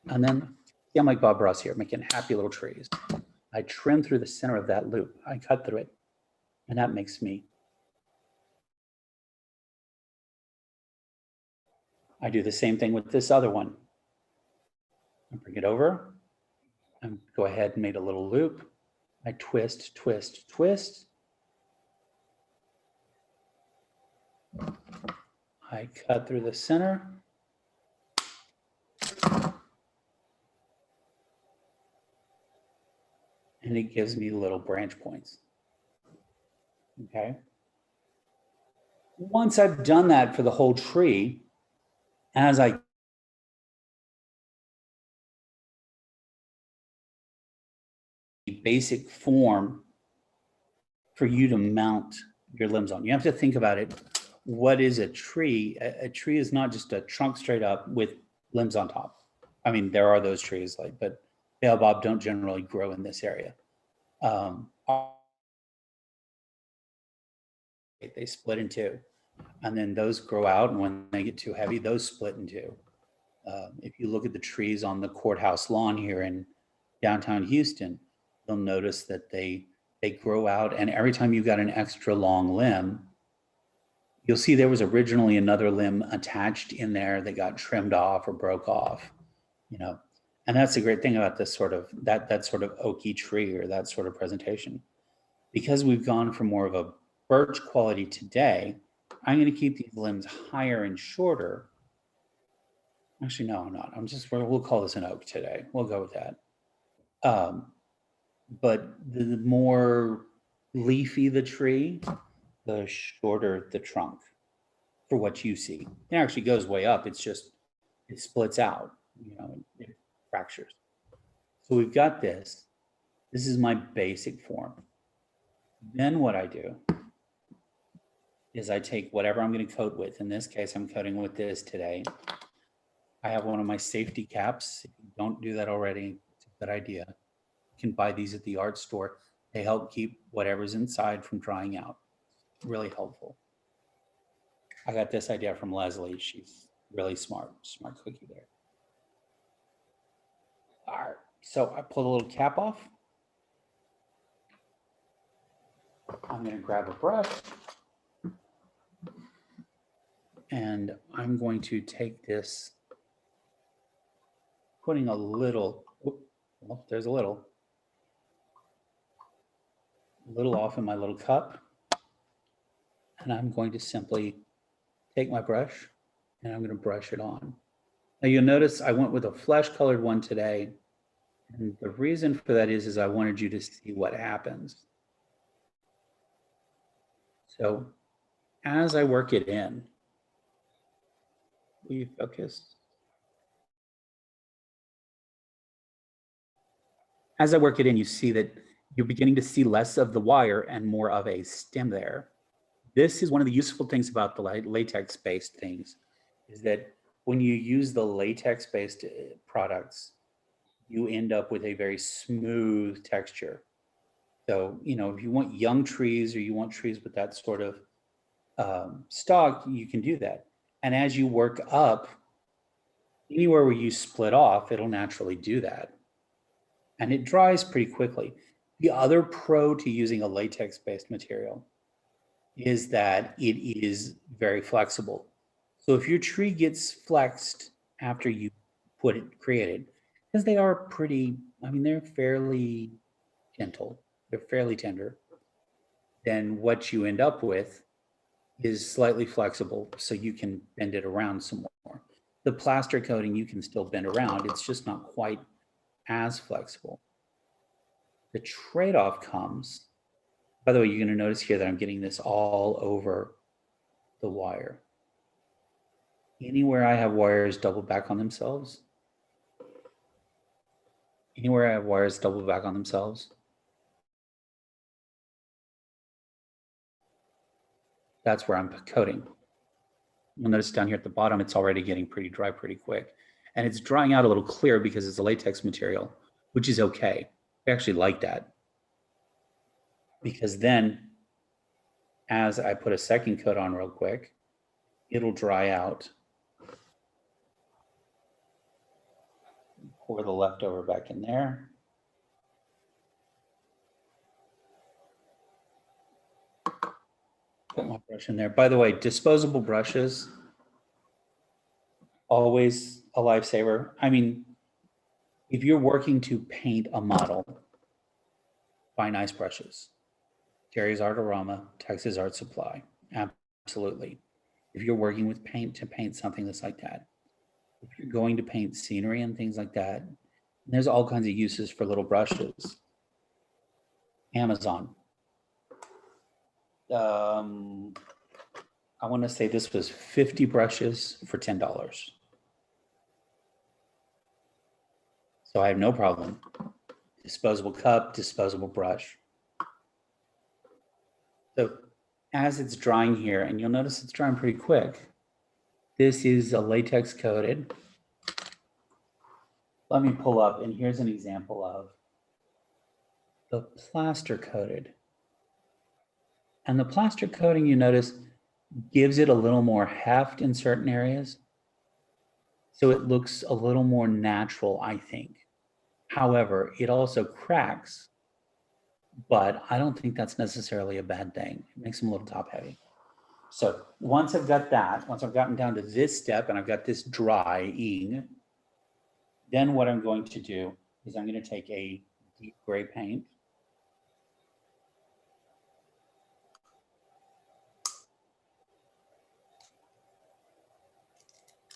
And then, see, I'm like Bob Ross here, making happy little trees. I trim through the center of that loop. I cut through it. And that makes me. I do the same thing with this other one. I bring it over. I go ahead and make a little loop. I twist, twist, twist. I cut through the center. And it gives me little branch points. Okay. Once I've done that for the whole tree, as I basic form for you to mount your limbs on. You have to think about it. What is a tree? A tree is not just a trunk straight up with limbs on top. I mean, there are those trees, but baobab don't generally grow in this area. They split in 2, and then those grow out, and when they get too heavy, those split in 2. If you look at the trees on the courthouse lawn here in downtown Houston, you'll notice that they grow out, and every time you've got an extra long limb, you'll see there was originally another limb attached in there that got trimmed off or broke off, and that's the great thing about this sort of that sort of oaky tree or that sort of presentation. Because we've gone for more of a birch quality today, I'm going to keep these limbs higher and shorter. Actually, no, I'm not. We'll call this an oak today. We'll go with that. But the more leafy the tree, the shorter the trunk for what you see. It actually goes way up. It's just, it splits out, it fractures. So we've got this. This is my basic form. Then what I do is I take whatever I'm going to coat with. In this case, I'm coating with this today. I have one of my safety caps. If you don't do that already, it's a good idea. You can buy these at the art store. They help keep whatever's inside from drying out. Really helpful. I got this idea from Leslie. She's really smart cookie there. All right, so I pull the little cap off. I'm going to grab a brush. And I'm going to take this putting a little, well, there's a little off in my little cup. And I'm going to simply take my brush and I'm going to brush it on. Now you'll notice I went with a flesh colored one today. And the reason for that is I wanted you to see what happens. So as I work it in, will you focus? As I work it in, you see that you're beginning to see less of the wire and more of a stem there. This is one of the useful things about the latex-based things, is that when you use the latex-based products, you end up with a very smooth texture. So, you know, if you want young trees or you want trees with that sort of stock, you can do that. And as you work up, anywhere where you split off, it'll naturally do that. And it dries pretty quickly. The other pro to using a latex-based material is that it is very flexible. So if your tree gets flexed after you created, because they are pretty, I mean, they're fairly gentle, they're fairly tender, then what you end up with is slightly flexible, so you can bend it around some more. The plaster coating you can still bend around, it's just not quite as flexible. The trade-off comes, by the way, you're going to notice here that I'm getting this all over the wire. Anywhere I have wires double back on themselves, that's where I'm coating. You'll notice down here at the bottom, it's already getting pretty dry pretty quick. And it's drying out a little clear because it's a latex material, which is okay. I actually like that. Because then, as I put a second coat on real quick, it'll dry out. Pour the leftover back in there. Put my brush in there. By the way, disposable brushes, always a lifesaver. I mean, if you're working to paint a model, buy nice brushes. Terry's Art Aroma, Texas Art Supply, absolutely. If you're working with paint to paint something that's like that, if you're going to paint scenery and things like that, there's all kinds of uses for little brushes. Amazon. I want to say this was 50 brushes for $10. So I have no problem. Disposable cup, disposable brush. So as it's drying here, and you'll notice it's drying pretty quick, this is a latex coated. Let me pull up, and here's an example of the plaster coated. And the plaster coating, you notice, gives it a little more heft in certain areas. So it looks a little more natural, I think. However, it also cracks, but I don't think that's necessarily a bad thing. It makes them a little top heavy. So once I've got that, once I've gotten down to this step and I've got this drying, then what I'm going to do is I'm going to take a deep gray paint.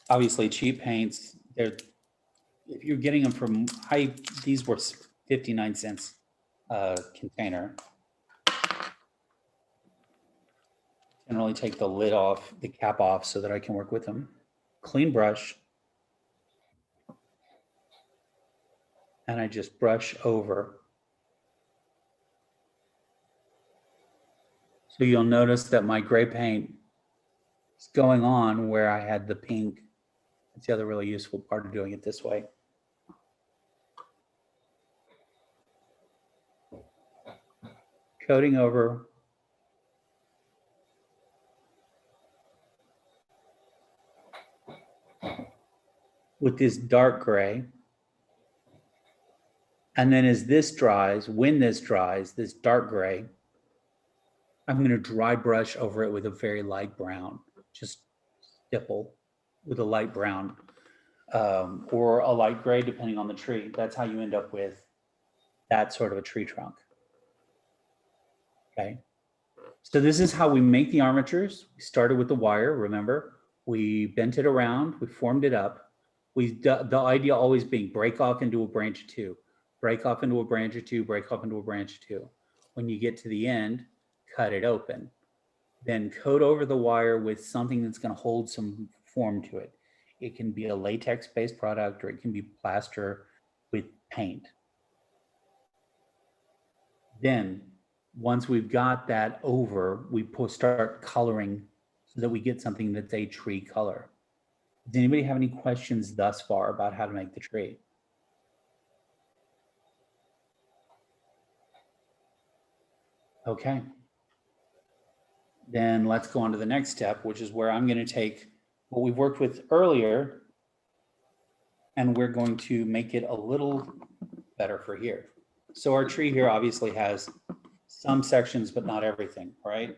Obviously, cheap paints, they're, if you're getting them from, these were 59 cents container. Generally take the lid off, the cap off, so that I can work with them. Clean brush. And I just brush over. So you'll notice that my gray paint is going on where I had the pink. That's the other really useful part of doing it this way. Coating over. With this dark gray. And then as this dries, when this dries, this dark gray, I'm going to dry brush over it with a very light brown, just stipple with a light brown. or a light gray, depending on the tree. That's how you end up with that sort of a tree trunk. Okay. So this is how we make the armatures. We started with the wire, remember? We bent it around, we formed it up. The idea always being break off into a branch of two, break off into a branch of two, break off into a branch of two. When you get to the end, cut it open. Then coat over the wire with something that's going to hold some form to it. It can be a latex-based product, or it can be plaster with paint. Then, once we've got that over, we start coloring so that we get something that's a tree color. Does anybody have any questions thus far about how to make the tree? Okay. Then let's go on to the next step, which is where I'm going to take what we've worked with earlier, and we're going to make it a little better for here. So our tree here obviously has some sections, but not everything, right?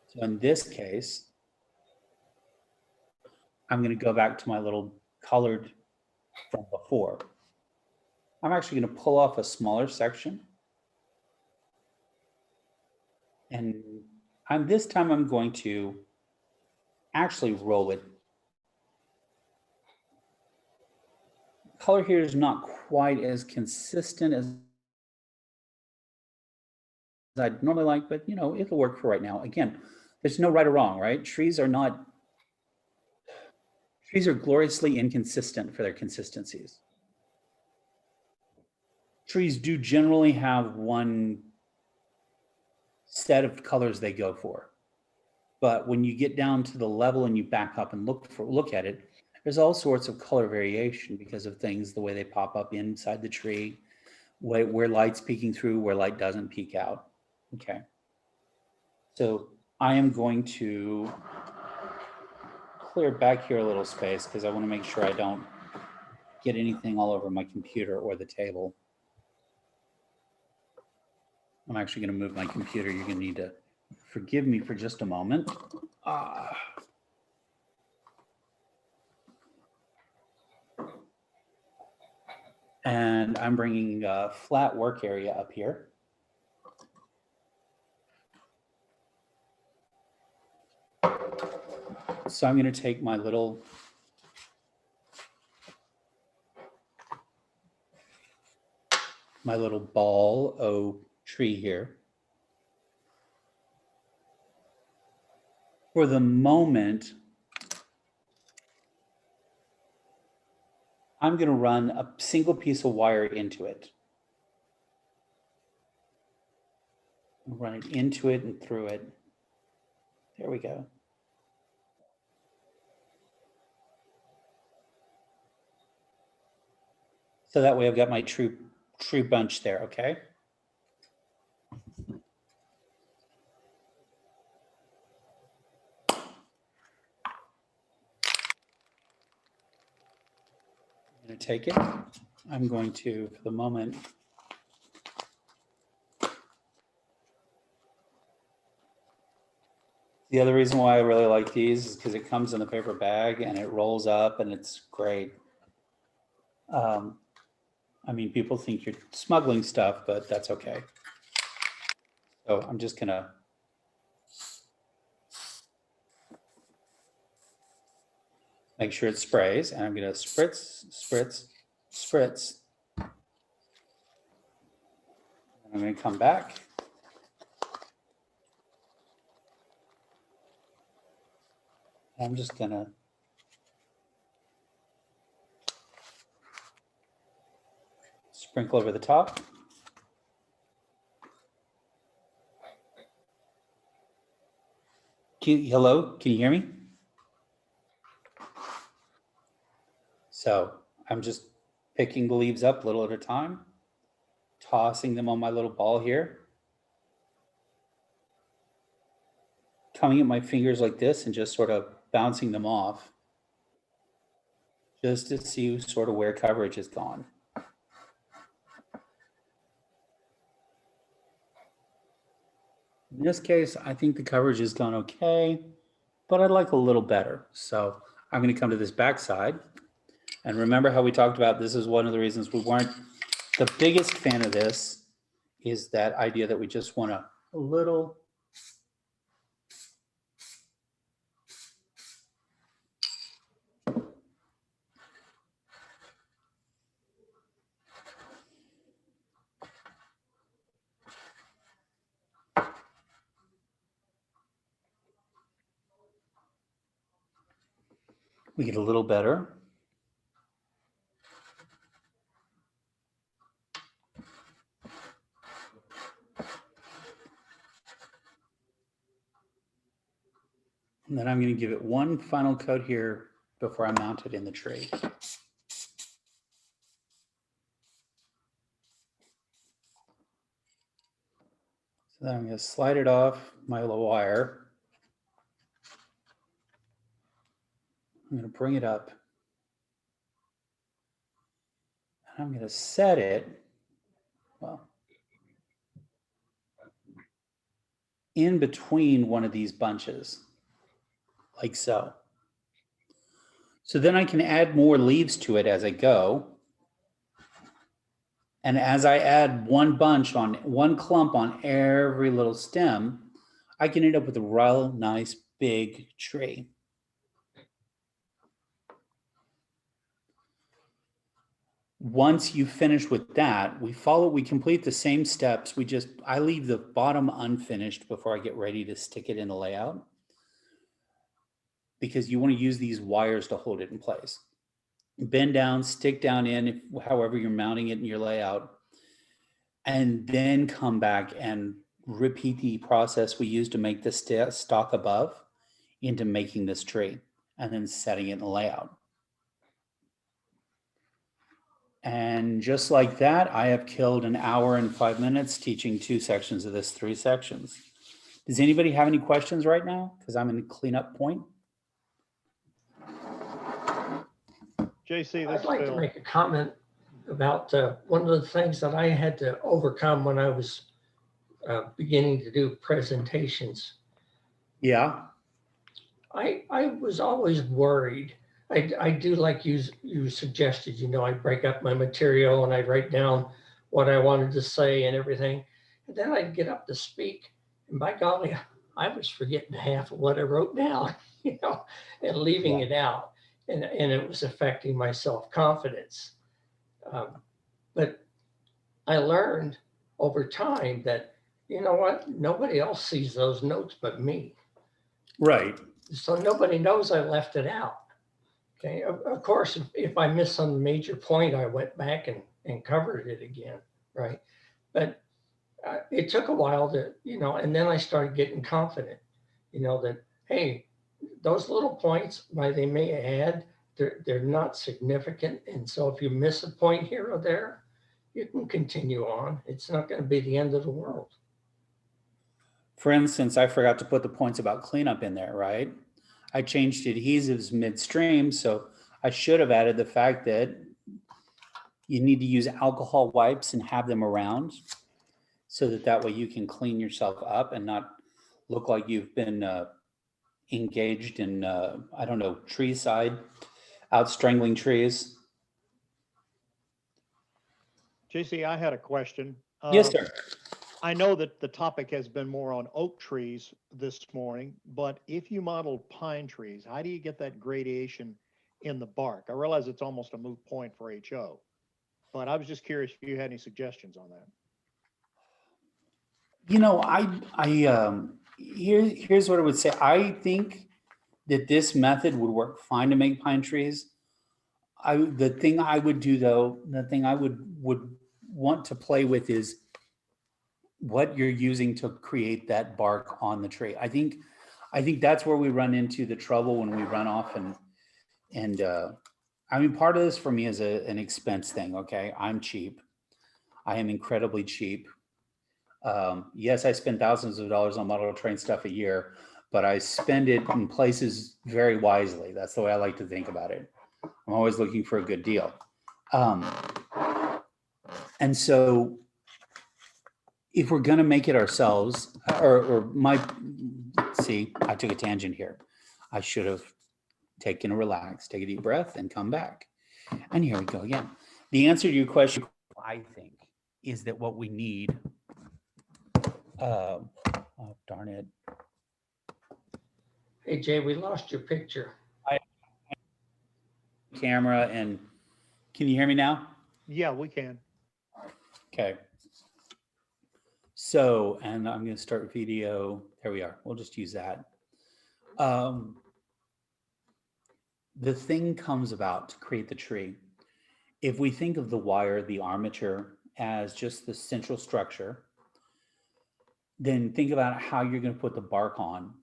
So in this case, I'm going to go back to my little colored from before. I'm actually going to pull off a smaller section. And this time I'm going to actually roll it. Color here is not quite as consistent as I'd normally like, but you know, it'll work for right now. Again, there's no right or wrong, right? Trees are gloriously inconsistent for their consistencies. Trees do generally have one set of colors they go for. But when you get down to the level and you back up and look at it, there's all sorts of color variation because of things, the way they pop up inside the tree, where light's peeking through, where light doesn't peek out. Okay. So I am going to clear back here a little space because I want to make sure I don't get anything all over my computer or the table. I'm actually going to move my computer. You're going to need to forgive me for just a moment. And I'm bringing a flat work area up here. So I'm going to take my little ball o tree here. For the moment, I'm going to run a single piece of wire into it. Run it into it and through it. There we go. So that way I've got my tree bunch there, okay? I'm going to take it. I'm going to, for the moment, the other reason why I really like these is because it comes in the paper bag and it rolls up and it's great. I mean, people think you're smuggling stuff, but that's okay. So I'm just gonna make sure it sprays, and I'm gonna spritz, spritz, spritz. I'm gonna come back. I'm just gonna sprinkle over the top. Hello, can you hear me? So I'm just picking the leaves up a little at a time, tossing them on my little ball here, coming at my fingers like this and just sort of bouncing them off just to see sort of where coverage is gone. In this case, I think the coverage has gone okay, but I'd like a little better. So I'm going to come to this back side. And remember how we talked about this is one of the reasons we weren't the biggest fan of this, is that idea that we just want a little. We get a little better. And then I'm going to give it one final coat here before I mount it in the tree. So then I'm going to slide it off my little wire. I'm going to bring it up. And I'm going to set it, well, in between one of these bunches, like so. So then I can add more leaves to it as I go. And as I add one bunch on one clump on every little stem, I can end up with a real nice big tree. Once you finish with that, we complete the same steps. I leave the bottom unfinished before I get ready to stick it in the layout, because you want to use these wires to hold it in place. Bend down, stick down in, however you're mounting it in your layout, and then come back and repeat the process we used to make the stock above into making this tree, and then setting it in the layout. And just like that, I have killed an hour and 5 minutes teaching 2 sections of this 3 sections. Does anybody have any questions right now? Because I'm in the cleanup point. JC, this I'd is like to Phil. make a comment about one of the things that I had to overcome when I was beginning to do presentations. Yeah. I was always worried. I do like you suggested, I'd break up my material and I'd write down what I wanted to say and everything. And then I'd get up to speak, and by golly, I was forgetting half of what I wrote down, and leaving it out. And it was affecting my self-confidence. But I learned over time that, you know what, nobody else sees those notes but me. Right. So nobody knows I left it out. Okay, of course, if I missed some major point, I went back and covered it again, right? But it took a while to, and then I started getting confident, that, hey, those little points, while they may add, they're not significant. And so if you miss a point here or there, you can continue on. It's not going to be the end of the world. For instance, I forgot to put the points about cleanup in there, right? I changed adhesives midstream, so I should have added the fact that you need to use alcohol wipes and have them around, so that way you can clean yourself up and not look like you've been engaged in, I don't know, tree side, out strangling trees. JC, I had a question. Yes, sir. I know that the topic has been more on oak trees this morning, but if you modeled pine trees, how do you get that gradation in the bark? I realize it's almost a moot point for HO, but I was just curious if you had any suggestions on that. Here's what I would say. I think that this method would work fine to make pine trees. The thing I would do though, the thing I would want to play with is what you're using to create that bark on the tree. I think that's where we run into the trouble when we run off and I mean, part of this for me is an expense thing. Okay. I'm cheap. I am incredibly cheap. Yes, I spend thousands of dollars on model train stuff a year, but I spend it in places very wisely. That's the way I like to think about it. I'm always looking for a good deal. And so if we're going to make it ourselves, see, I took a tangent here. I should have taken a relax, take a deep breath and come back. And here we go again. The answer to your question, I think, is that what we need, oh, darn it. Hey, Jay, we lost your picture. Camera, and can you hear me now? Yeah, we can. Okay. So, and I'm going to start video. There we are. We'll just use that. The thing comes about to create the tree. If we think of the wire, the armature, as just the central structure, then think about how you're going to put the bark on.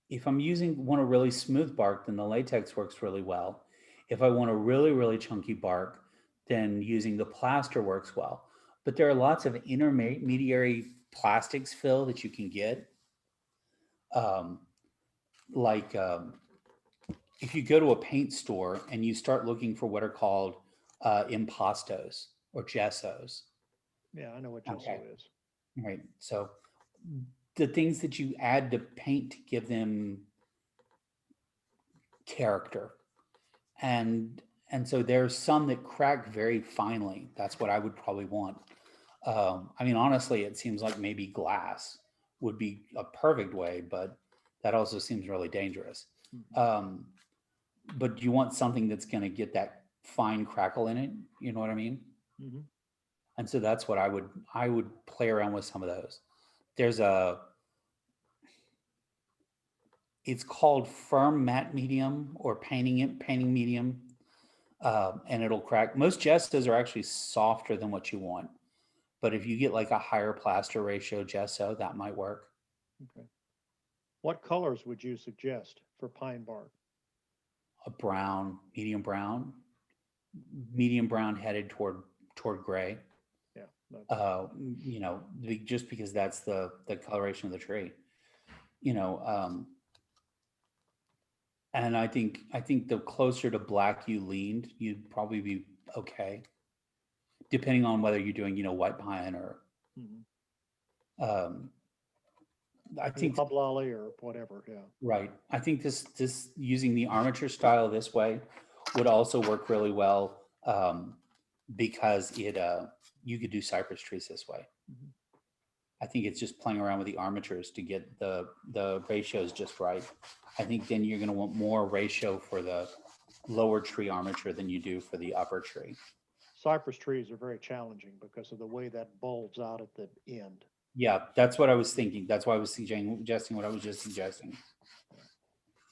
If I'm want a really smooth bark, then the latex works really well. If I want a really, really chunky bark, then using the plaster works well. But there are lots of intermediary plastics fill that you can get. If you go to a paint store and you start looking for what are called impastos or gessos. Yeah, I know what gesso Okay. is. Right. So the things that you add to paint to give them character. And so there's some that crack very finely. That's what I would probably want. I mean, honestly, it seems like maybe glass would be a perfect way, but that also seems really dangerous. But you want something that's going to get that fine crackle in it. You know what I mean? Mm-hmm. And so that's what I would play around with some of those. There's it's called firm matte medium or painting medium. And it'll crack. Most gessos are actually softer than what you want. But if you get like a higher plaster ratio gesso, that might work. Okay. What colors would you suggest for pine bark? A brown, medium brown headed toward gray. Yeah. You know, just because that's the coloration of the tree. You know, and I think the closer to black you leaned, you'd probably be okay, depending on whether you're doing, you know, white pine or I think loblolly or whatever. Yeah. right. I think this using the armature style this way would also work really well because it you could do cypress trees this way. I think it's just playing around with the armatures to get the ratios just right. I think then you're going to want more ratio for the lower tree armature than you do for the upper tree. Cypress trees are very challenging because of the way that bulbs out at the end. Yeah, that's what I was thinking. That's why I was suggesting what I was just suggesting.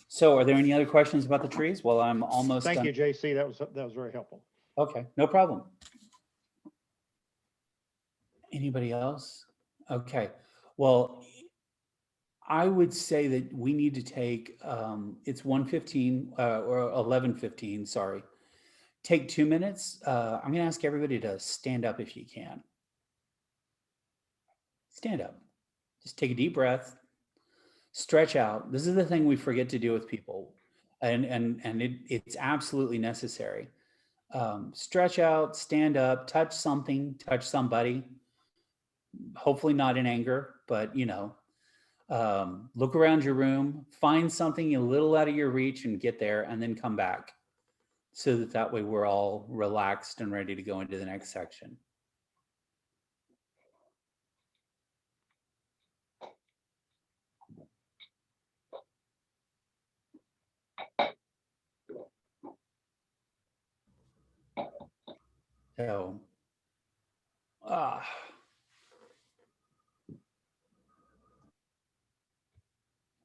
So are there any other questions about the trees? Well, I'm almost Thank done. you, JC. That was very helpful. Okay, no problem. Anybody else? Okay, well, I would say that we need to take, it's 1:15 or 11:15, sorry. Take 2 minutes. I'm gonna ask everybody to stand up if you can. Stand up. Just take a deep breath. Stretch out. This is the thing we forget to do with people. And it's absolutely necessary. Stretch out, stand up, touch something, touch somebody. Hopefully not in anger, but you know, look around your room, find something a little out of your reach and get there and then come back. So that way we're all relaxed and ready to go into the next section. So,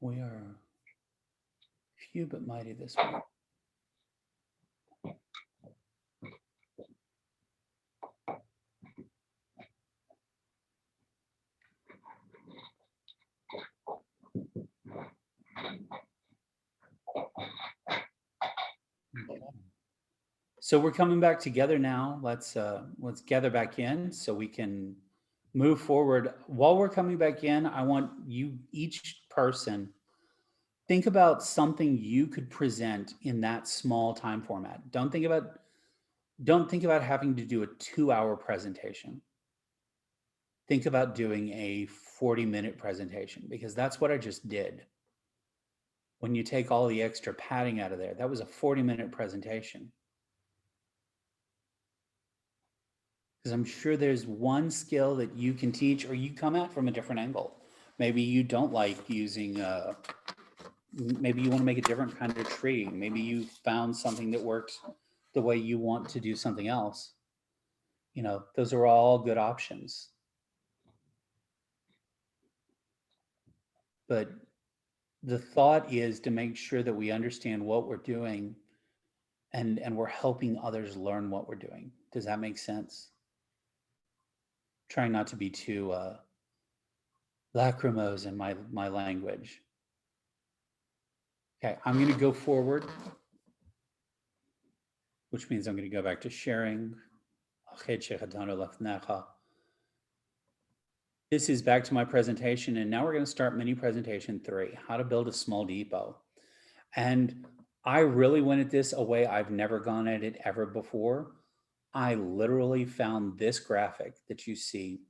we are few but mighty this week. So we're coming back together now. Let's gather back in so we can move forward. While we're coming back in, I want you, each person, think about something you could present in that small time format. Don't think about having to do a 2-hour presentation. think about doing a 40-minute presentation, because that's what I just did. When you take all the extra padding out of there, that was a 40-minute presentation. Because I'm sure there's one skill that you can teach, or you come at from a different angle. Maybe you don't like using, maybe you want to make a different kind of tree. Maybe you found something that works the way you want to do something else. You know, those are all good options. But the thought is to make sure that we understand what we're doing, and we're helping others learn what we're doing. Does that make sense? Trying not to be too lachrymose in my language. Okay, I'm going to go forward, which means I'm going to go back to sharing. This is back to my presentation, and now we're going to start mini presentation 3, how to build a small depot. And I really went at this a way I've never gone at it ever before. I literally found this graphic that you see,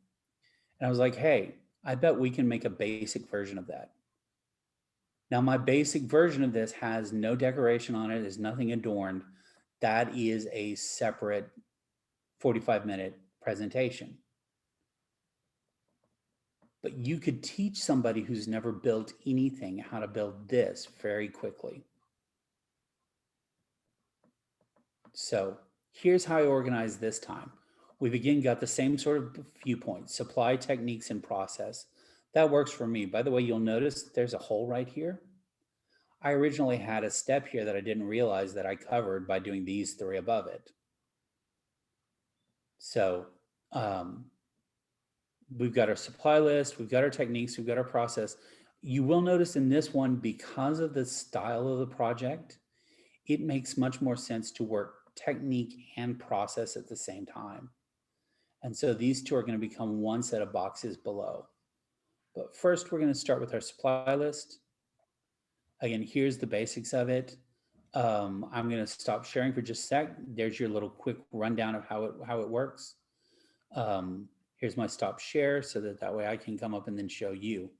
and I was like, hey, I bet we can make a basic version of that. Now, my basic version of this has no decoration on it, is nothing adorned. That is a separate 45-minute presentation. But you could teach somebody who's never built anything how to build this very quickly. So here's how I organized this time. We've again got the same sort of viewpoints: supply, techniques, and process. That works for me. By the way, you'll notice that there's a hole right here. I originally had a step here that I didn't realize that I covered by doing these 3 above it. So we've got our supply list, we've got our techniques, we've got our process. You will notice in this one, because of the style of the project, it makes much more sense to work technique and process at the same time. And so these 2 are going to become one set of boxes below. But first, we're going to start with our supply list. Again, here's the basics of it. I'm going to stop sharing for just a sec. There's your little quick rundown of how it works. Here's my stop share, so that way I can come up and then show you.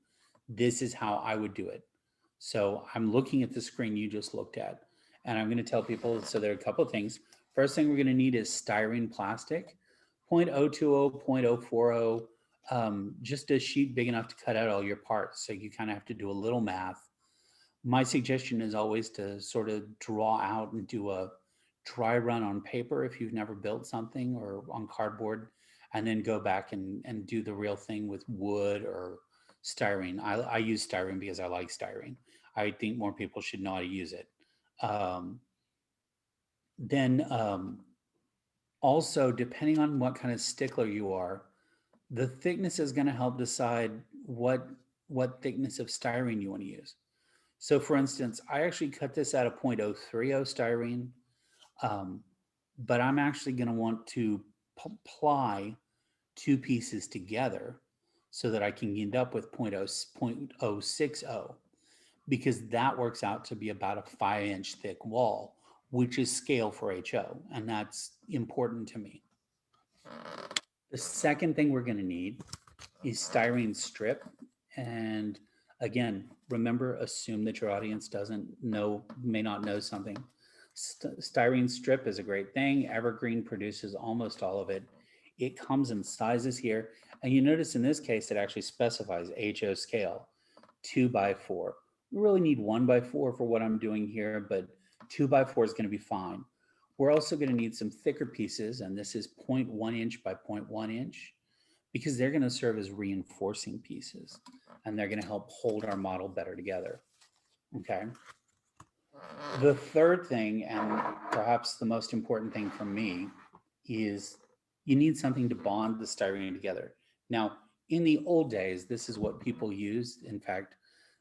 This is how I would do it. So I'm looking at the screen you just looked at, and I'm going to tell people, so there are a couple of things. First thing we're going to need is styrene plastic, 0.020, 0.040, just a sheet big enough to cut out all your parts. So you kind of have to do a little math. My suggestion is always to sort of draw out and do a dry run on paper if you've never built something, or on cardboard, and then go back and do the real thing with wood or styrene. I use styrene because I like styrene. I think more people should know how to use it. Also, depending on what kind of stickler you are, the thickness is going to help decide what thickness of styrene you want to use. So for instance, I actually cut this out of 0.030 styrene, but I'm actually going to want to ply 2 pieces together so that I can end up with 0.060, because that works out to be about a 5-inch thick wall, which is scale for HO, and that's important to me. The second thing we're going to need is styrene strip. And again, remember, assume that your audience may not know something. Styrene strip is a great thing. Evergreen produces almost all of it. It comes in sizes here. And you notice in this case, it actually specifies HO scale, 2x4. We really need 1x4 for what I'm doing here, but 2x4 is going to be fine. We're also going to need some thicker pieces, and this is 0.1 inch by 0.1 inch, because they're going to serve as reinforcing pieces, and they're going to help hold our model better together. Okay. The third thing, and perhaps the most important thing for me, is you need something to bond the styrene together. Now, in the old days, this is what people used. In fact,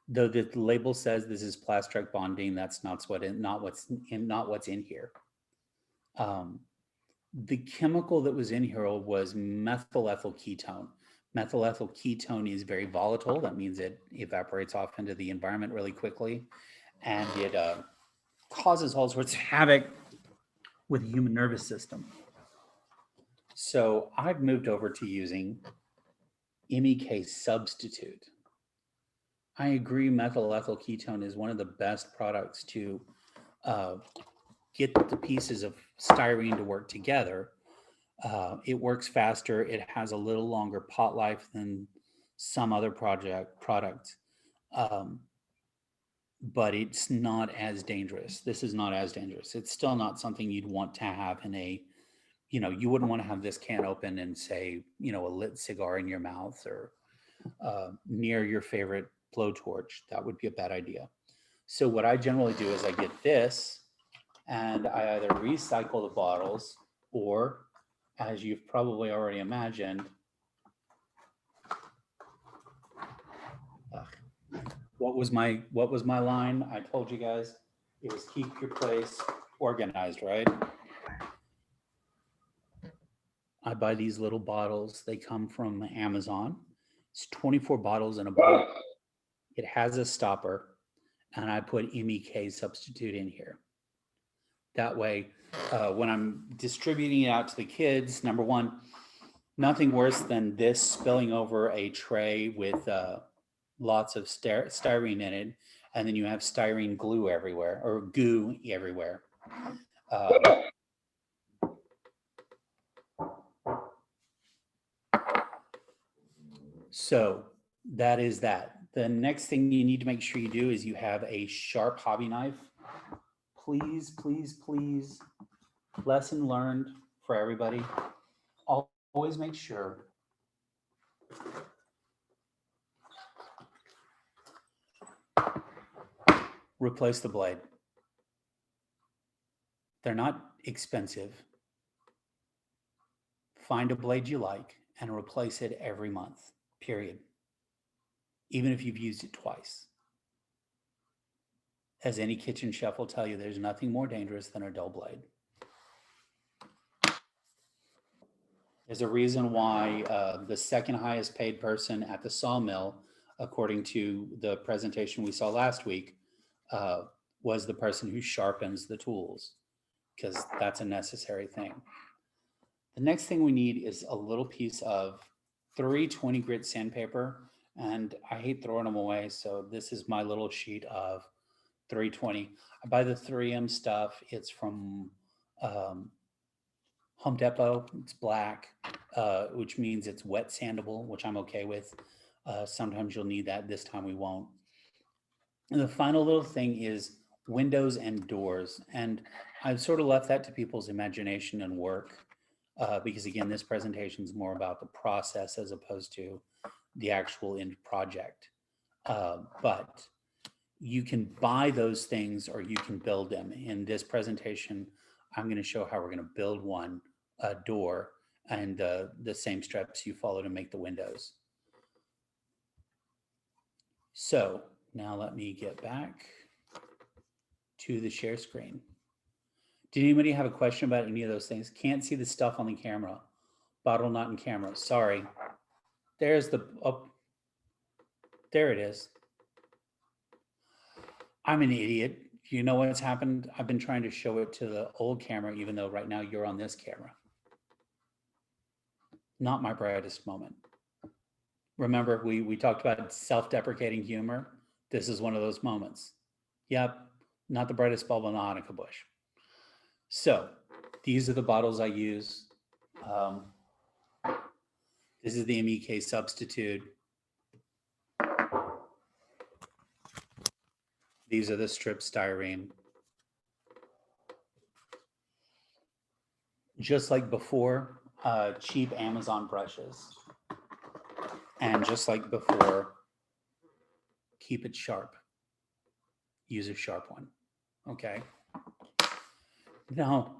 though the label says this is Plastrec bonding, that's not what's in here. The chemical that was in here was methyl ethyl ketone. Methyl ethyl ketone is very volatile. That means it evaporates off into the environment really quickly, and it causes all sorts of havoc with the human nervous system. So I've moved over to using MEK substitute. I agree, methyl ethyl ketone is one of the best products to get the pieces of styrene to work together. It works faster. It has a little longer pot life than some other products, but it's not as dangerous. This is not as dangerous. It's still not something you'd want to have in a, you wouldn't want to have this can open and say, a lit cigar in your mouth or near your favorite blowtorch. That would be a bad idea. So what I generally do is I get this and I either recycle the bottles or, as you've probably already imagined, what was my line? I told you guys it was keep your place organized, right? I buy these little bottles. They come from Amazon. It's 24 bottles in a bottle. It has a stopper, and I put MEK substitute in here. That way, when I'm distributing it out to the kids, number one, nothing worse than this spilling over a tray with lots of styrene in it, and then you have styrene glue everywhere or goo everywhere. So that is that. The next thing you need to make sure you do is you have a sharp hobby knife. Please, please, please, lesson learned for everybody. Always make sure replace the blade. They're not expensive. Find a blade you like and replace it every month, period. Even if you've used it twice. As any kitchen chef will tell you, there's nothing more dangerous than a dull blade. There's a reason why the second highest paid person at the sawmill, according to the presentation we saw last week, was the person who sharpens the tools, because that's a necessary thing. The next thing we need is a little piece of 320 grit sandpaper, and I hate throwing them away, so this is my little sheet of 320. I buy the 3M stuff. It's from Home Depot. It's black, which means it's wet sandable, which I'm okay with. Sometimes you'll need that. This time we won't. And the final little thing is windows and doors. And I've sort of left that to people's imagination and work, because again, this presentation is more about the process as opposed to the actual end project. But you can buy those things or you can build them. In this presentation, I'm going to show how we're going to build one, a door, and the same steps you follow to make the windows. So now let me get back to the share screen. Did anybody have a question about any of those things? Can't see the stuff on the camera. Bottle not in camera. Sorry. There's the, oh, there it is. I'm an idiot. You know what's happened? I've been trying to show it to the old camera, even though right now you're on this camera. Not my brightest moment. Remember, we talked about self-deprecating humor. This is one of those moments. Yep, not the brightest bulb on the Hanukkah bush. So these are the bottles I use. This is the MEK substitute. These are the strip styrene. Just like before, cheap Amazon brushes. And just like before, keep it sharp. Use a sharp one, okay? Now,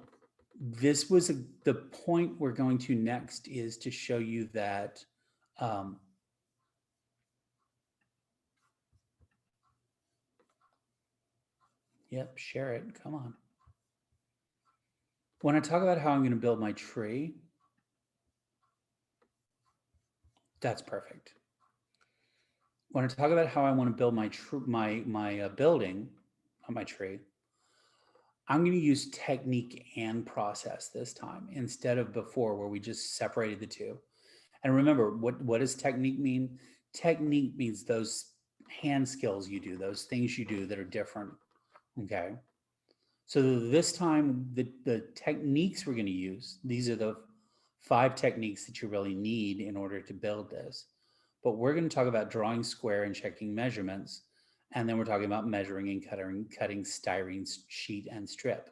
this was the point we're going to next is to show you that yep, share it, come on. When I talk about how I'm going to build my tree, that's perfect. When I talk about how I want to build my building on my tree, I'm going to use technique and process this time instead of before where we just separated the two. And remember, what does technique mean? Technique means those hand skills you do, those things you do that are different. Okay. So this time, the techniques we're going to use, these are the 5 techniques that you really need in order to build this. But we're going to talk about drawing square and checking measurements. And then we're talking about measuring and cutting styrene sheet and strip.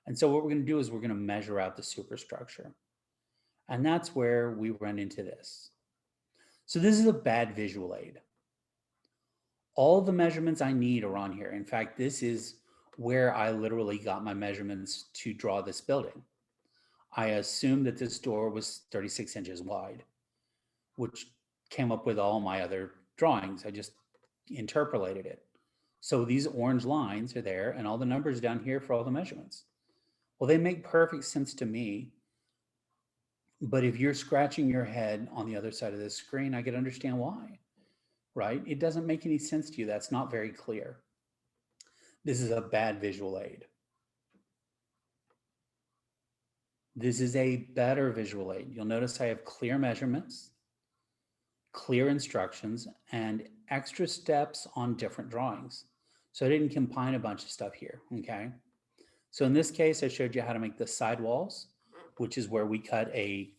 And so what we're going to do is we're going to measure out the superstructure. And that's where we run into this. So this is a bad visual aid. All the measurements I need are on here. In fact, this is where I literally got my measurements to draw this building. I assumed that this door was 36 inches wide, which came up with all my other drawings. I just interpolated it. So these orange lines are there and all the numbers down here for all the measurements. Well, they make perfect sense to me. But if you're scratching your head on the other side of this screen, I could understand why, right? It doesn't make any sense to you. That's not very clear. This is a bad visual aid. This is a better visual aid. You'll notice I have clear measurements, clear instructions, and extra steps on different drawings. So I didn't combine a bunch of stuff here, okay? So in this case, I showed you how to make the sidewalls, which is where we cut a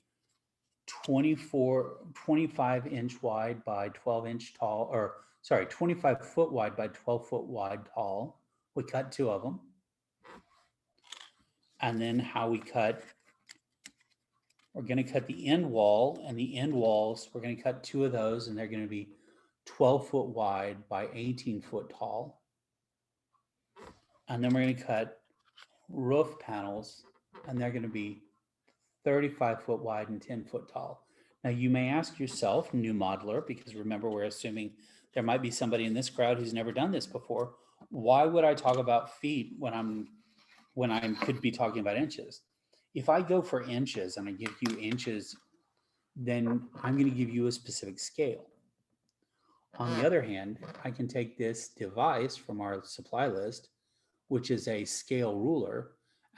25 inch wide by 12 inch tall, or sorry, 25 foot wide by 12 foot wide tall. We cut 2 of them. And then how we cut, we're going to cut the end wall, and the end walls, we're going to cut 2 of those, and they're going to be 12 foot wide by 18 foot tall. And then we're going to cut roof panels, and they're going to be 35 foot wide and 10 foot tall. Now you may ask yourself, new modeler, because remember we're assuming there might be somebody in this crowd who's never done this before. Why would I talk about feet when I could be talking about inches? If I go for inches and I give you inches, then I'm going to give you a specific scale. On the other hand, I can take this device from our supply list, which is a scale ruler,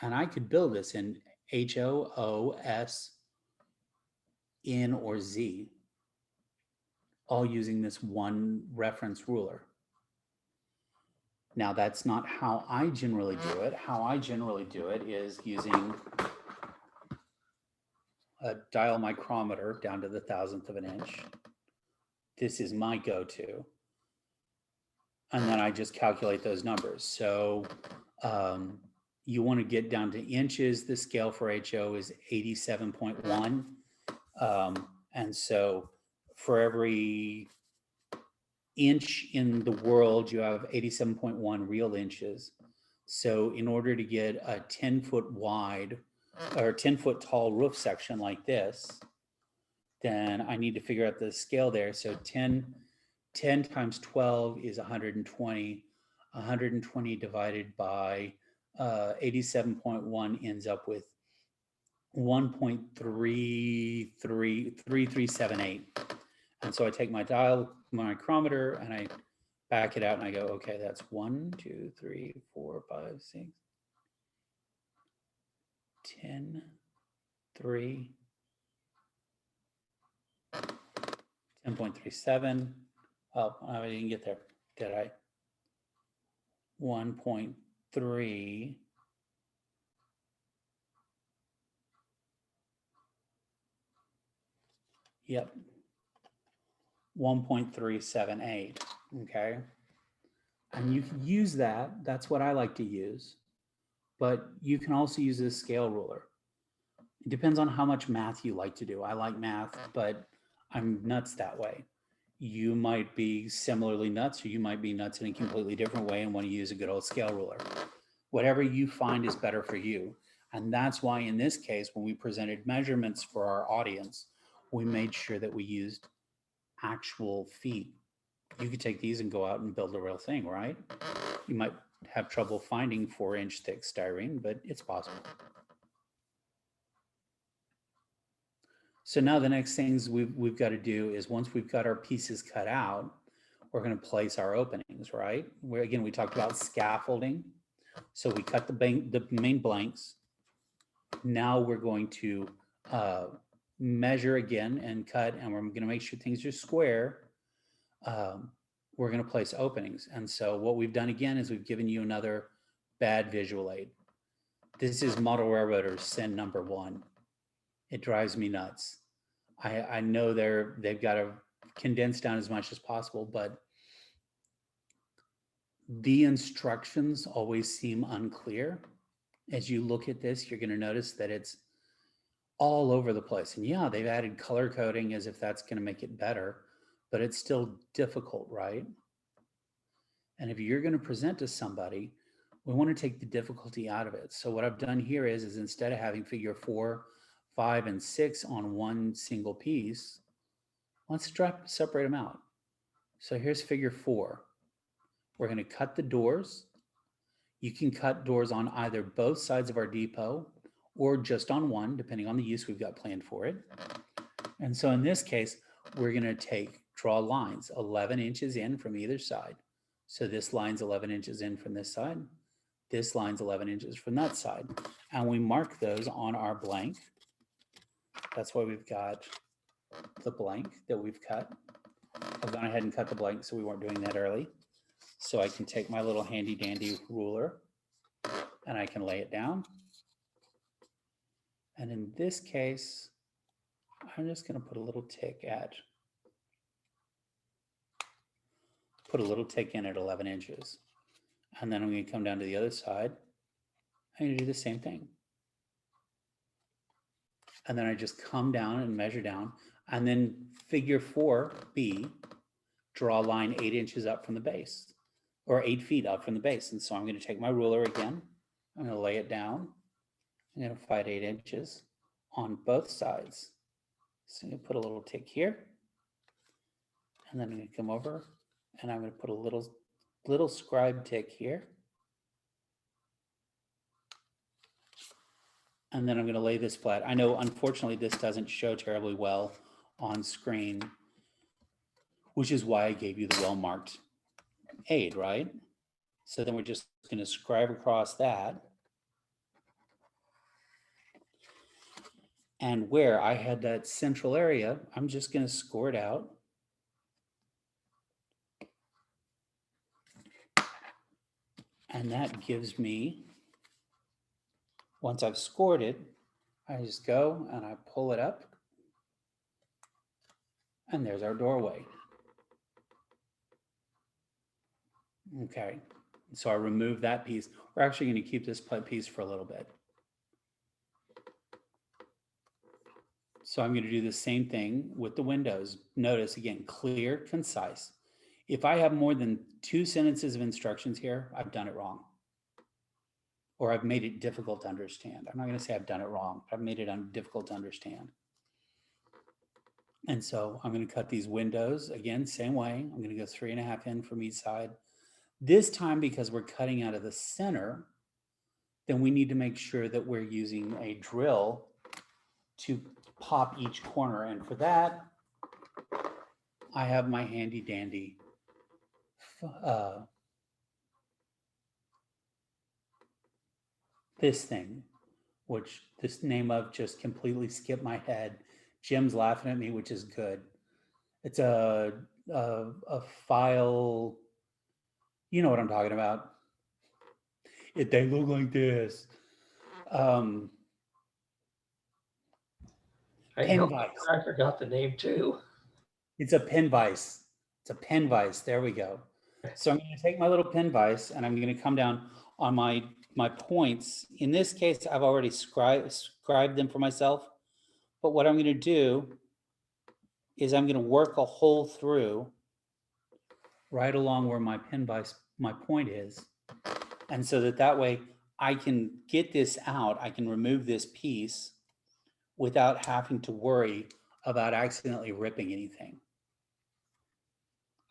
and I could build this in HO, O, S, N, or Z, all using this one reference ruler. Now, that's not how I generally do it. How I generally do it is using a dial micrometer down to the 1,000th of an inch. This is my go-to. And then I just calculate those numbers. So you want to get down to inches. The scale for HO is 87.1. And so for every inch in the world, you have 87.1 real inches. So in order to get a 10 foot wide or 10 foot tall roof section like this, then I need to figure out the scale there. So 10 times 12 is 120. 120 divided by 87.1 ends up with 1.3378. And so I take my dial micrometer and I back it out and I go, okay, that's 1, 2, 3, 4, 5, 6, 10, 3, 10.37. Oh, I didn't get there, did I? 1.3. Yep. 1.378. Okay. And you can use that. That's what I like to use. But you can also use this scale ruler. It depends on how much math you like to do. I like math, but I'm nuts that way. You might be similarly nuts, or you might be nuts in a completely different way and want to use a good old scale ruler. Whatever you find is better for you. And that's why in this case, when we presented measurements for our audience, we made sure that we used actual feet. You could take these and go out and build a real thing, right? You might have trouble finding 4-inch thick styrene, but it's possible. So now the next things we've got to do is once we've got our pieces cut out, we're going to place our openings, right? Where again, we talked about scaffolding. So we cut the main blanks. Now we're going to measure again and cut, and we're going to make sure things are square, we're going to place openings. And so what we've done again is we've given you another bad visual aid. This is model railroaders sin number 1. It drives me nuts. I know they've got to condense down as much as possible, but the instructions always seem unclear. As you look at this, you're going to notice that it's all over the place. And yeah, they've added color coding as if that's going to make it better, but it's still difficult, right? And if you're going to present to somebody, we want to take the difficulty out of it. So what I've done here is instead of having figure 4, 5, and 6 on one single piece, let's separate them out. So here's figure 4. We're going to cut the doors. You can cut doors on either both sides of our depot or just on one, depending on the use we've got planned for it. And so in this case, we're going to draw lines 11 inches in from either side. So this line's 11 inches in from this side. This line's 11 inches from that side. And we mark those on our blank. That's why we've got the blank that we've cut. I've gone ahead and cut the blank, so we weren't doing that early. So I can take my little handy dandy ruler and I can lay it down. And in this case, I'm just going to put a little tick in at 11 inches. And then I'm going to come down to the other side. I'm going to do the same thing. And then I just come down and measure down. And then figure 4B, draw a line 8 inches up from the base, or 8 feet up from the base. And so I'm going to take my ruler again. I'm going to lay it down. I'm going to find 8 inches on both sides. So I'm going to put a little tick here. And then I'm going to come over and I'm going to put a little scribe tick here. And then I'm going to lay this flat. I know, unfortunately, this doesn't show terribly well on screen, which is why I gave you the well-marked aid, right? So then we're just going to scribe across that. And where I had that central area, I'm just going to score it out. And that gives me, once I've scored it, I just go and I pull it up. And there's our doorway. Okay, so I remove that piece. We're actually going to keep this piece for a little bit. So I'm going to do the same thing with the windows. Notice again, clear, concise. If I have more than 2 sentences of instructions here, I've done it wrong. Or I've made it difficult to understand. I'm not going to say I've done it wrong, but I've made it difficult to understand. And so I'm going to cut these windows again, same way. I'm going to go 3.5 in from each side. This time, because we're cutting out of the center, then we need to make sure that we're using a drill to pop each corner. And for that, I have my handy dandy this thing, which this name of just completely skipped my head. Jim's laughing at me, which is good. It's a file, you know what I'm talking about. They look like this. Pen vise. I forgot the name too. It's a pen vise. It's a pen vise. There we go. So I'm going to take my little pen vise and I'm going to come down on my points. In this case, I've already scribed them for myself. But what I'm going to do is I'm going to work a hole through right along where my pen vise, my point is. And so that way I can get this out. I can remove this piece without having to worry about accidentally ripping anything.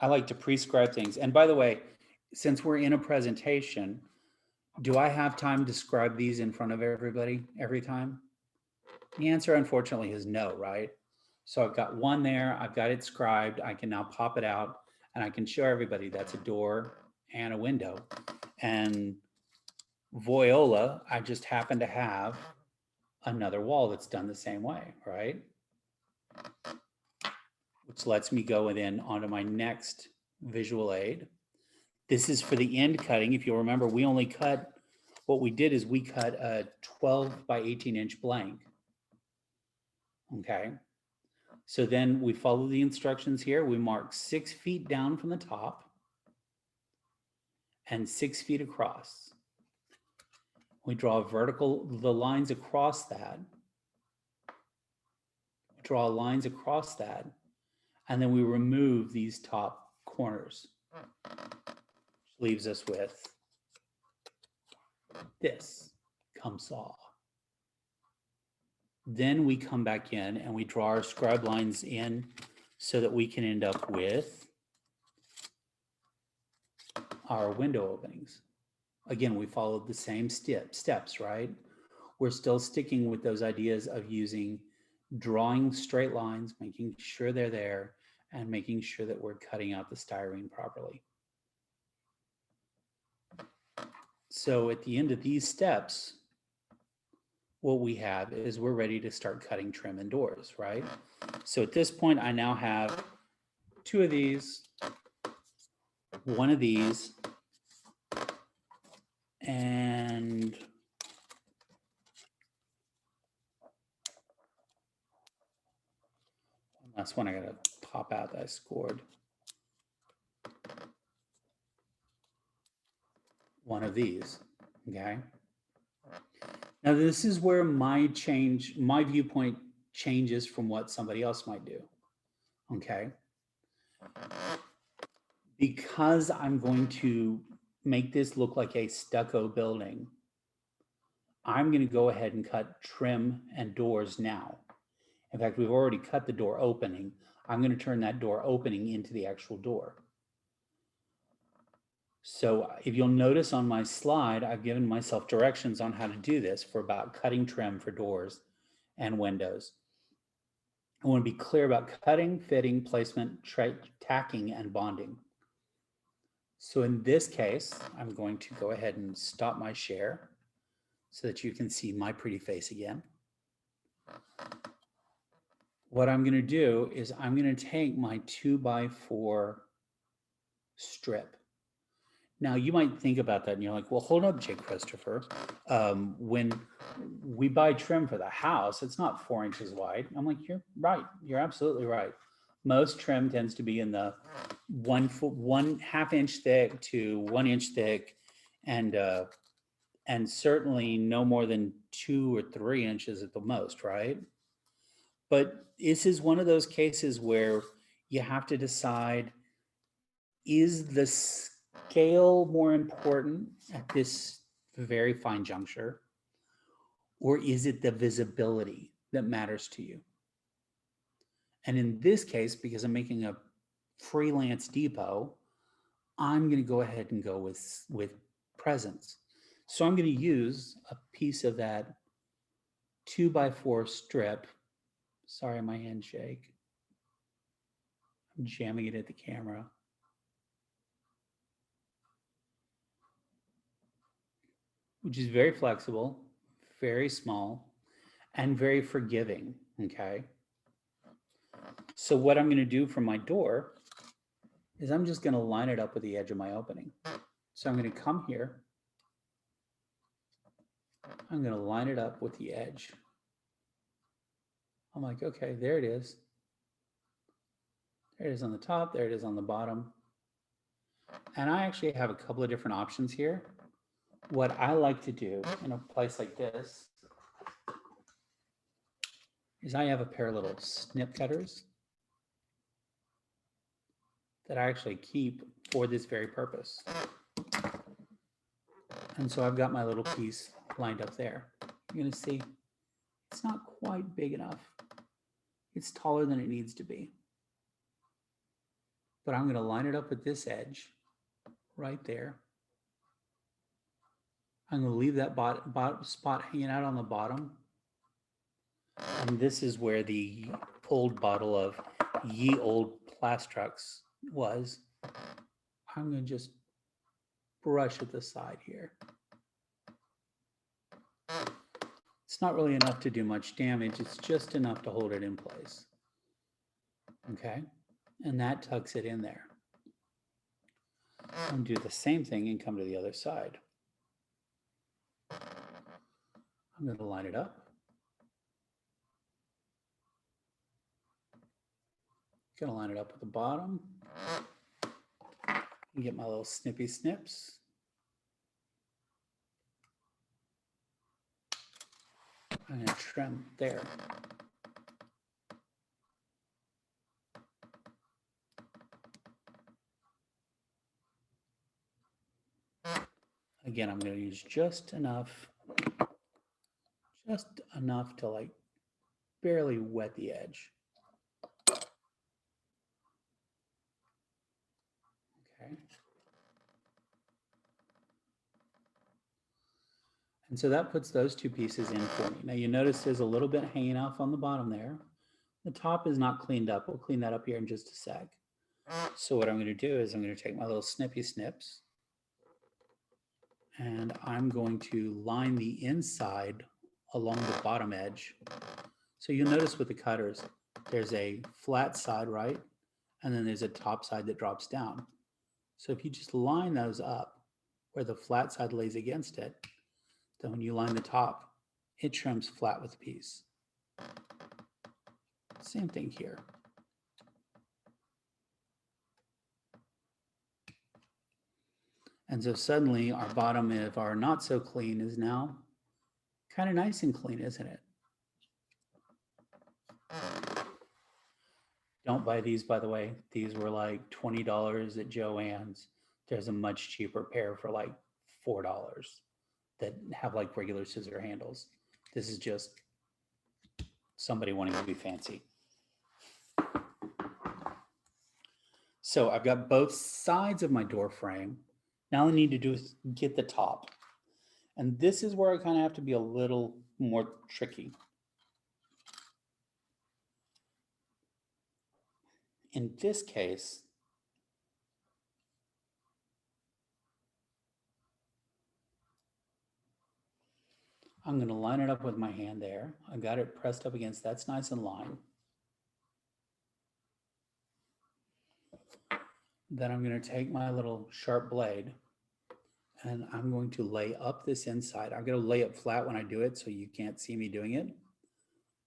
I like to prescribe things. And by the way, since we're in a presentation, do I have time to scribe these in front of everybody every time? The answer, unfortunately, is no, right? So I've got one there, I've got it scribed, I can now pop it out and I can show everybody that's a door and a window. And voila, I just happen to have another wall that's done the same way, right? lets me go then onto my next visual aid. This is for the end cutting. If you'll remember, we only cut, what we did is we cut a 12 by 18 inch blank. Okay. So then we follow the instructions here. We mark 6 feet down from the top and 6 feet across. We draw the lines across that. Draw lines across that. And then we remove these top corners. Which leaves us with this, come saw. Then we come back in and we draw our scribe lines in so that we can end up with our window openings. Again, we followed the same steps, right? We're still sticking with those ideas of using drawing straight lines, making sure they're there, and making sure that we're cutting out the styrene properly. So at the end of these steps, what we have is we're ready to start cutting trim and doors, right? So at this point, I now have 2 of these, 1 of these, and one last one I gotta pop out that I scored. 1 of these, okay? Now this is where my viewpoint changes from what somebody else might do, okay? Because I'm going to make this look like a stucco building, I'm gonna go ahead and cut trim and doors now. In fact, we've already cut the door opening. I'm gonna turn that door opening into the actual door. So if you'll notice on my slide, I've given myself directions on how to do this for about cutting trim for doors and windows. I want to be clear about cutting, fitting, placement, tacking, and bonding. So in this case, I'm going to go ahead and stop my share so that you can see my pretty face again. What I'm going to do is I'm going to take my 2x4 strip. Now you might think about that and you're like, well, hold up, Jake Christopher. When we buy trim for the house, it's not 4 inches wide. I'm like, you're right. You're absolutely right. Most trim tends to be in the 1.5 inch thick to 1 inch thick, and certainly no more than 2 or 3 inches at the most, right? But this is one of those cases where you have to decide, is the scale more important at this very fine juncture, or is it the visibility that matters to you? And in this case, because I'm making a freelance depot, I'm going to go ahead and go with presence. So I'm going to use a piece of that 2x4 strip. Sorry, my handshake. I'm jamming it at the camera. Which is very flexible, very small, and very forgiving, okay? So what I'm gonna do for my door is I'm just gonna line it up with the edge of my opening. So I'm gonna come here, I'm gonna line it up with the edge. I'm like, okay, there it is. There it is on the top, there it is on the bottom. And I actually have a couple of different options here. What I like to do in a place like this is I have a pair of little snip cutters that I actually keep for this very purpose. And so I've got my little piece lined up there. You're gonna see it's not quite big enough. It's taller than it needs to be. But I'm gonna line it up with this edge right there. I'm gonna leave that spot hanging out on the bottom. And this is where the old bottle of Ye Old Plastrux was. I'm gonna just brush at the side here. It's not really enough to do much damage. It's just enough to hold it in place. Okay. and that tucks it in there. And do the same thing and come to the other side. I'm going to line it up. Going to line it up at the bottom. And get my little snippy snips. I'm going to trim there. Again, I'm going to use just enough to like barely wet the edge. Okay. And so that puts those two pieces in for me. Now you notice there's a little bit hanging off on the bottom there. The top is not cleaned up. We'll clean that up here in just a sec. So what I'm going to do is I'm going to take my little snippy snips and I'm going to line the inside along the bottom edge. So you'll notice with the cutters, there's a flat side, right? And then there's a top side that drops down. So if you just line those up where the flat side lays against it, then when you line the top, it trims flat with the piece. Same thing here. And so suddenly our bottom of our not so clean is now kind of nice and clean, isn't it? Don't buy these, by the way. These were like $20 at Joann's. There's a much cheaper pair for like $4 that have like regular scissor handles. This is just somebody wanting to be fancy. So I've got both sides of my door frame. Now all I need to do is get the top. And this is where I kind of have to be a little more tricky. In this case, I'm going to line it up with my hand there. I got it pressed up against, that's nice and lined. Then I'm going to take my little sharp blade and I'm going to lay up this inside. I'm going to lay it flat when I do it so you can't see me doing it.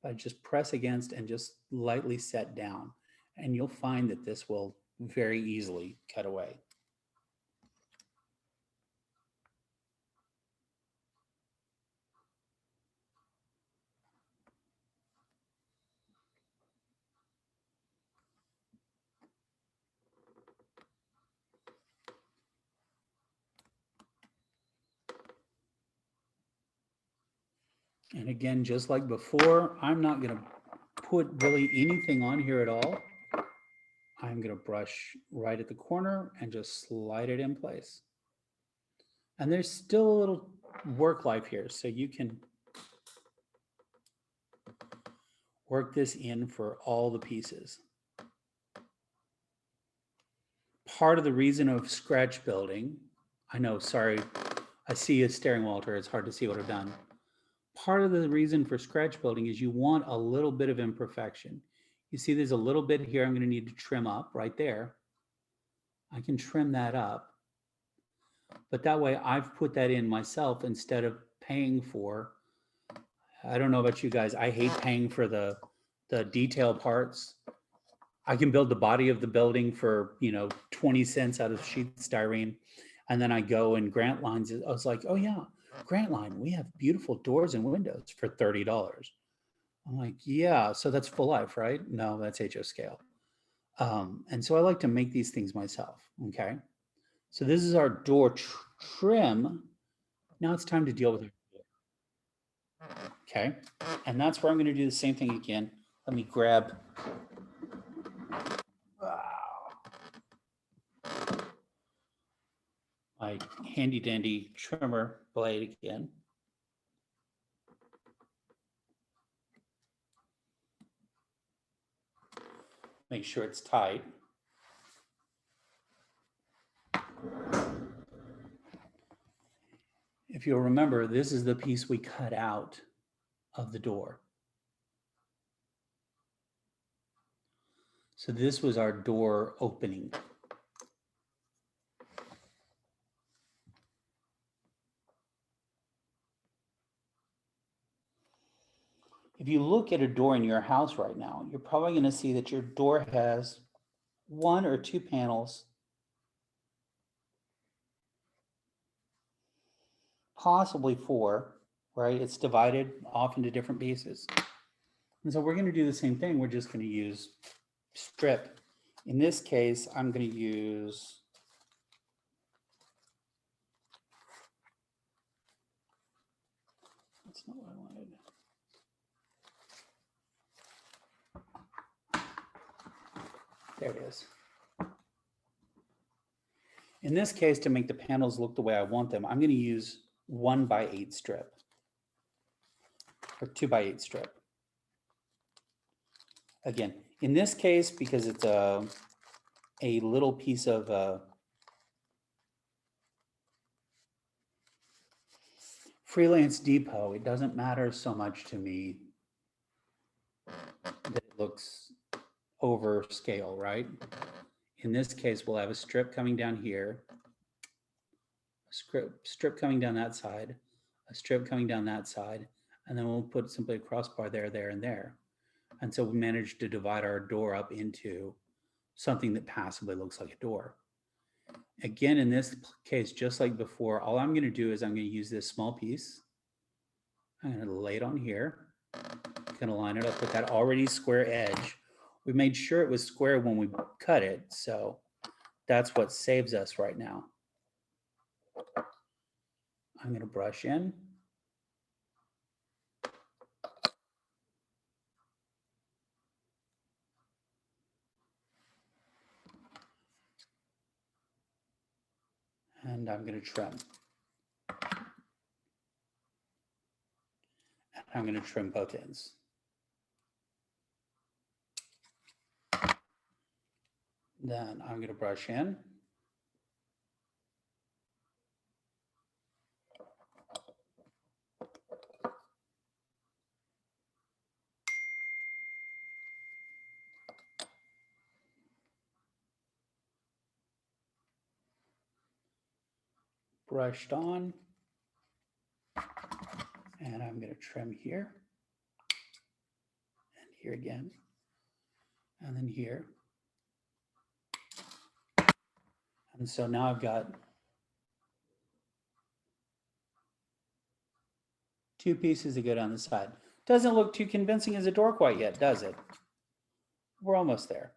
I just press against and just lightly set down. And you'll find that this will very easily cut away. And again, just like before, I'm not going to put really anything on here at all. I'm going to brush right at the corner and just slide it in place. And there's still a little work life here, so you can work this in for all the pieces. Part of the reason of scratch building, I know, sorry, I see you staring, Walter, it's hard to see what I've done. Part of the reason for scratch building is you want a little bit of imperfection. You see there's a little bit here I'm going to need to trim up right there. I can trim that up. But that way I've put that in myself instead of paying for, I don't know about you guys, I hate paying for the detail parts. I can build the body of the building for, 20 cents out of sheet styrene. And then I go and Grant Lines, I was like, oh yeah, Grant Line, we have beautiful doors and windows for $30. I'm like, yeah, so that's full life, right? No, that's HO scale. And so I like to make these things myself, okay? So this is our door trim. Now it's time to deal with it. Okay, and that's where I'm going to do the same thing again. Let me grab my handy dandy trimmer blade again. Make sure it's tight. If you'll remember, this is the piece we cut out of the door. So this was our door opening. If you look at a door in your house right now, you're probably going to see that your door has 1 or 2 panels, possibly 4, right? It's divided off into different pieces. And so we're going to do the same thing. We're just going to use strip. In this case, I'm going to use that's not what I wanted. There it is. In this case, to make the panels look the way I want them, I'm going to use 1x8 strip or 2x8 strip. Again, in this case, because it's a little piece of Freelance Depot, it doesn't matter so much to me that it looks over scale, right? In this case, we'll have a strip coming down here, a strip coming down that side, a strip coming down that side, and then we'll put simply a crossbar there, there, and there. And so we managed to divide our door up into something that passably looks like a door. Again, in this case, just like before, all I'm going to do is I'm going to use this small piece. I'm going to lay it on here. I'm going to line it up with that already square edge. We made sure it was square when we cut it, so that's what saves us right now. I'm going to brush in. And I'm going to trim. And I'm going to trim both ends. Then I'm going to brush in. Brushed on. And I'm going to trim here. And here again. And then here. And so now I've got 2 pieces that go down the side. Doesn't look too convincing as a door quite yet, does it? We're almost there.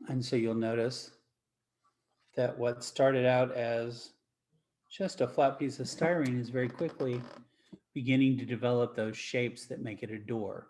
And so you'll notice that what started out as just a flat piece of styrene is very quickly beginning to develop those shapes that make it a door.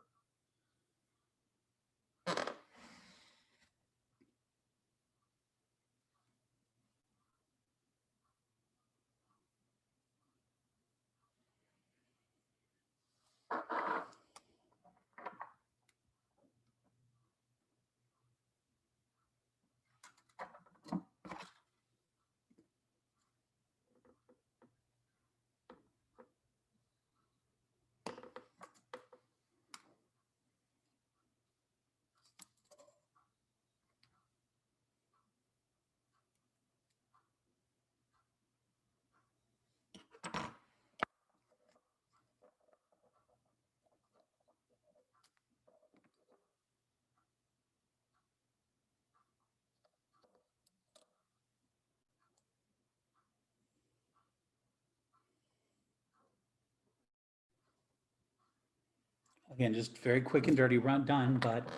again, just very quick and dirty run done, but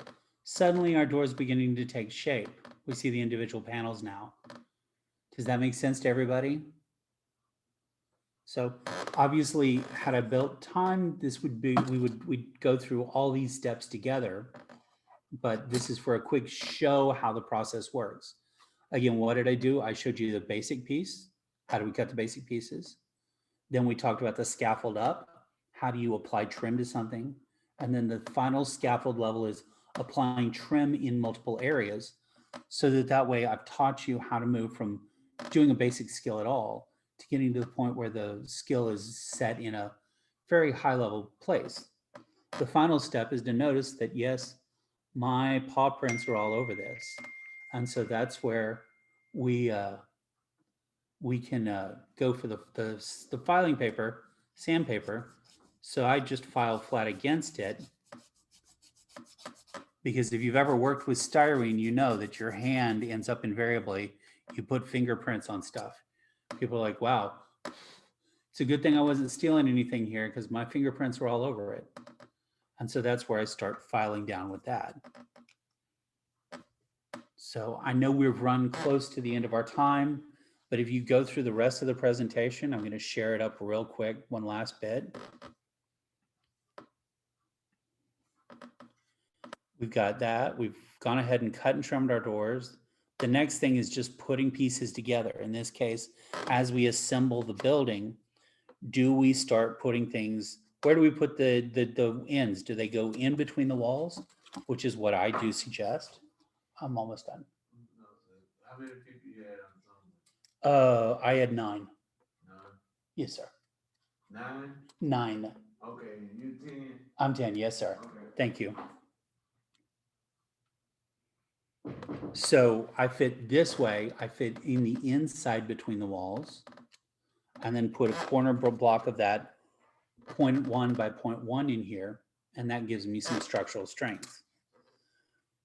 suddenly our door is beginning to take shape. We see the individual panels now. Does that make sense to everybody? So obviously, had I built time, this would be, we'd go through all these steps together, but this is for a quick show how the process works. Again, what did I do? I showed you the basic piece. How do we cut the basic pieces? Then we talked about the scaffold up. How do you apply trim to something? And then the final scaffold level is applying trim in multiple areas, so that way I've taught you how to move from doing a basic skill at all to getting to the point where the skill is set in a very high level place. The final step is to notice that, yes, my paw prints are all over this. And so that's where we can go for the filing paper, sandpaper. So I just file flat against it, because if you've ever worked with styrene, you know that your hand ends up invariably, you put fingerprints on stuff. People are like, wow, it's a good thing I wasn't stealing anything here because my fingerprints were all over it. And so that's where I start filing down with that. So I know we've run close to the end of our time, but if you go through the rest of the presentation, I'm going to share it up real quick, one last bit. We've got that. We've gone ahead and cut and trimmed our doors. The next thing is just putting pieces together. In this case, as we assemble the building, do we start putting things, where do we put the ends? Do they go in between the walls? Which is what I do suggest. I'm almost done. How many people you had on Zoom? I had 9. 9? Yes, sir. 9? 9. Okay, you 10? I'm 10. Yes, sir. Okay. Thank you. So I fit this way. I fit in the inside between the walls, and then put a corner block of that 0.1 by 0.1 in here, and that gives me some structural strength.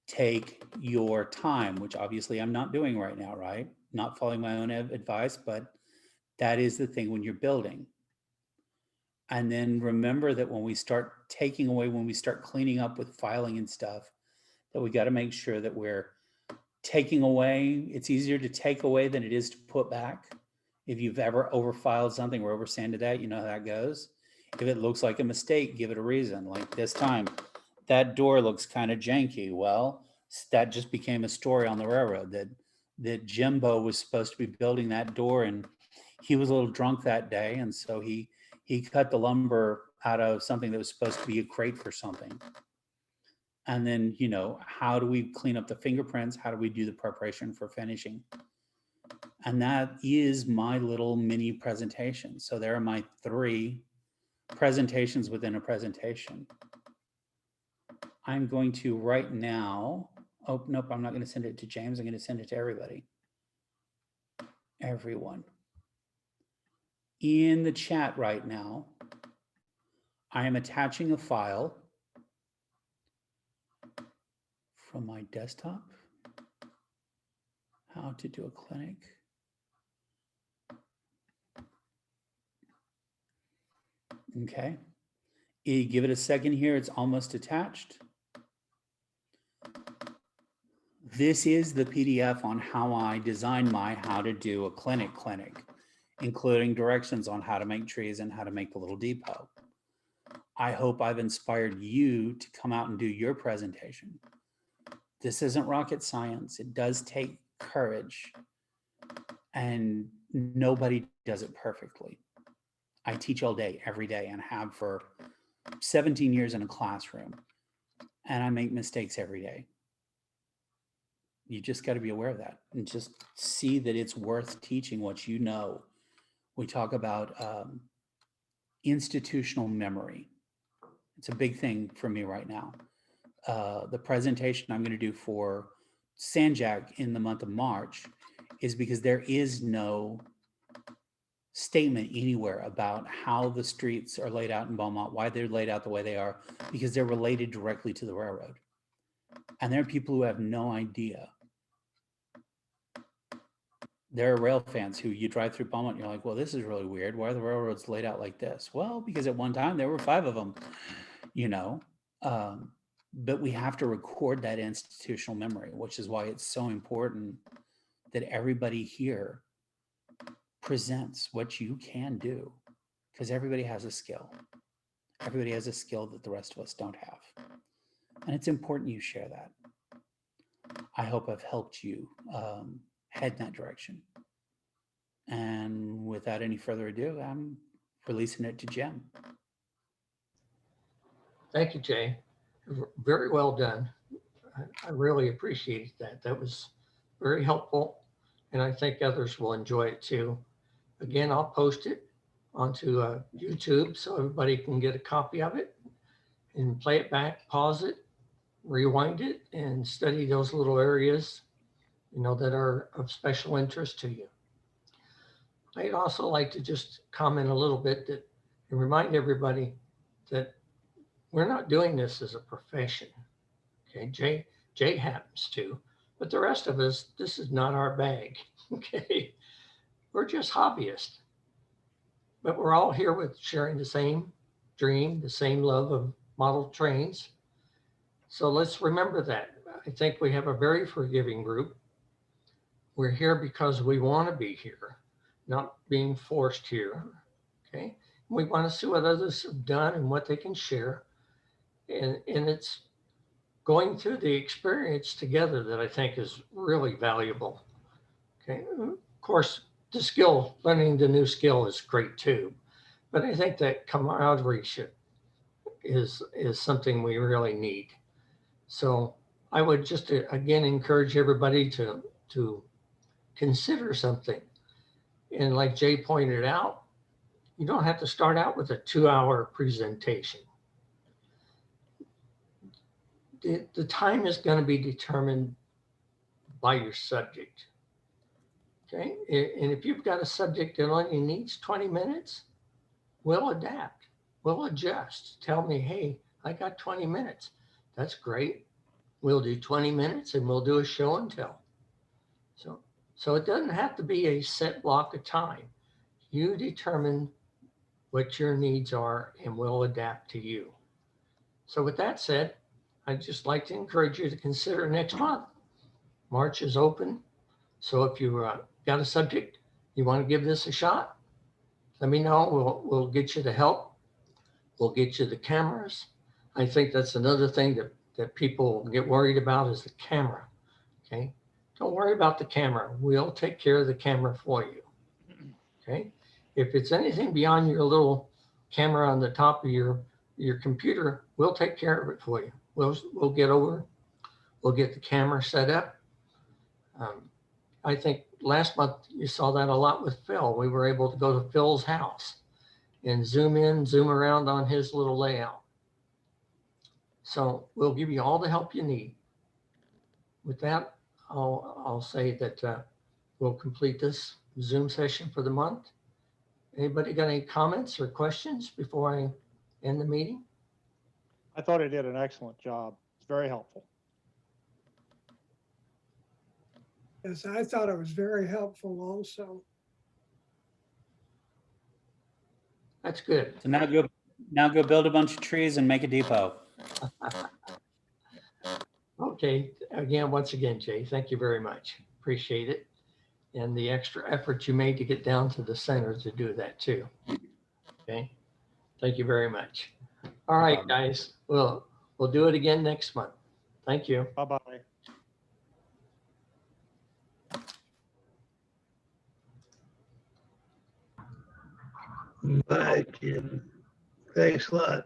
Take your time, which obviously I'm not doing right now, right? Not following my own advice, but that is the thing when you're building. And then remember that when we start taking away, when we start cleaning up with filing and stuff, that we got to make sure that we're taking away. It's easier to take away than it is to put back. If you've ever overfiled something or oversanded that, you know how that goes. If it looks like a mistake, give it a reason. Like this time, that door looks kind of janky. Well, that just became a story on the railroad that Jimbo was supposed to be building that door, and he was a little drunk that day, and so he cut the lumber out of something that was supposed to be a crate for something. And then, you know, how do we clean up the fingerprints? How do we do the preparation for finishing? And that is my little mini presentation. So there are my 3 presentations within a presentation. I'm going to right now, oh, nope, I'm not going to send it to James. I'm going to send it to everybody. Everyone. In the chat right now, I am attaching a file from my desktop. How to do a clinic. Okay. You give it a second here. It's almost attached. This is the PDF on how I designed my how to do a clinic, including directions on how to make trees and how to make the little depot. I hope I've inspired you to come out and do your presentation. This isn't rocket science. It does take courage, and nobody does it perfectly. I teach all day, every day, and have for 17 years in a classroom, and I make mistakes every day. You just got to be aware of that and just see that it's worth teaching what you know. We talk about institutional memory. It's a big thing for me right now. The presentation I'm going to do for Sanjak in the month of March is because there is no statement anywhere about how the streets are laid out in Beaumont, why they're laid out the way they are, because they're related directly to the railroad. And there are people who have no idea. There are rail fans who you drive through Beaumont, and you're like, well, this is really weird. Why are the railroads laid out like this? Well, because at one time there were 5 of them, you know. But we have to record that institutional memory, which is why it's so important that everybody here presents what you can do, because everybody has a skill. Everybody has a skill that the rest of us don't have. And it's important you share that. I hope I've helped you head in that direction. And without any further ado, I'm releasing it to Jim. Thank you, Jay. Very well done. I really appreciate that. That was very helpful, and I think others will enjoy it too. Again, I'll post it onto YouTube so everybody can get a copy of it and play it back, pause it, rewind it, and study those little areas, that are of special interest to you. I'd also like to just comment a little bit and remind everybody that we're not doing this as a profession. Okay, Jay happens to, but the rest of us, this is not our bag. Okay, we're just hobbyists, but we're all here with sharing the same dream, the same love of model trains. So let's remember that. I think we have a very forgiving group. We're here because we want to be here, not being forced here. Okay, we want to see what others have done and what they can share. And it's going through the experience together that I think is really valuable. Okay, of course, learning the new skill is great too, but I think that camaraderie is something we really need. So I would just again encourage everybody to consider something. And like Jay pointed out, you don't have to start out with a 2-hour presentation. The time is going to be determined by your subject. Okay, and if you've got a subject that only needs 20 minutes, we'll adapt, we'll adjust. Tell me, hey, I got 20 minutes. That's great. We'll do 20 minutes and we'll do a show and tell. So it doesn't have to be a set block of time. You determine what your needs are and we'll adapt to you. So with that said, I'd just like to encourage you to consider next month. March is open. So if you got a subject, you want to give this a shot, let me know. We'll get you the help. We'll get you the cameras. I think that's another thing that people get worried about is the camera. Okay. Don't worry about the camera. We'll take care of the camera for you. Okay. If it's anything beyond your little camera on the top of your computer, we'll take care of it for you. We'll get over. We'll get the camera set up. I think last month you saw that a lot with Phil. We were able to go to Phil's house and zoom in, zoom around on his little layout. So we'll give you all the help you need. With that, I'll say that we'll complete this Zoom session for the month. Anybody got any comments or questions before I end the meeting? I thought he did an excellent job. It's very helpful. Yes, I thought it was very helpful also. That's good. So now go build a bunch of trees and make a depot. Okay, once again, Jay, thank you very much. Appreciate it. And the extra effort you made to get down to the center to do that too. Okay, thank you very much. All right, guys, we'll do it again next month. Thank you. Bye-bye. Bye, Jim. Thanks a lot.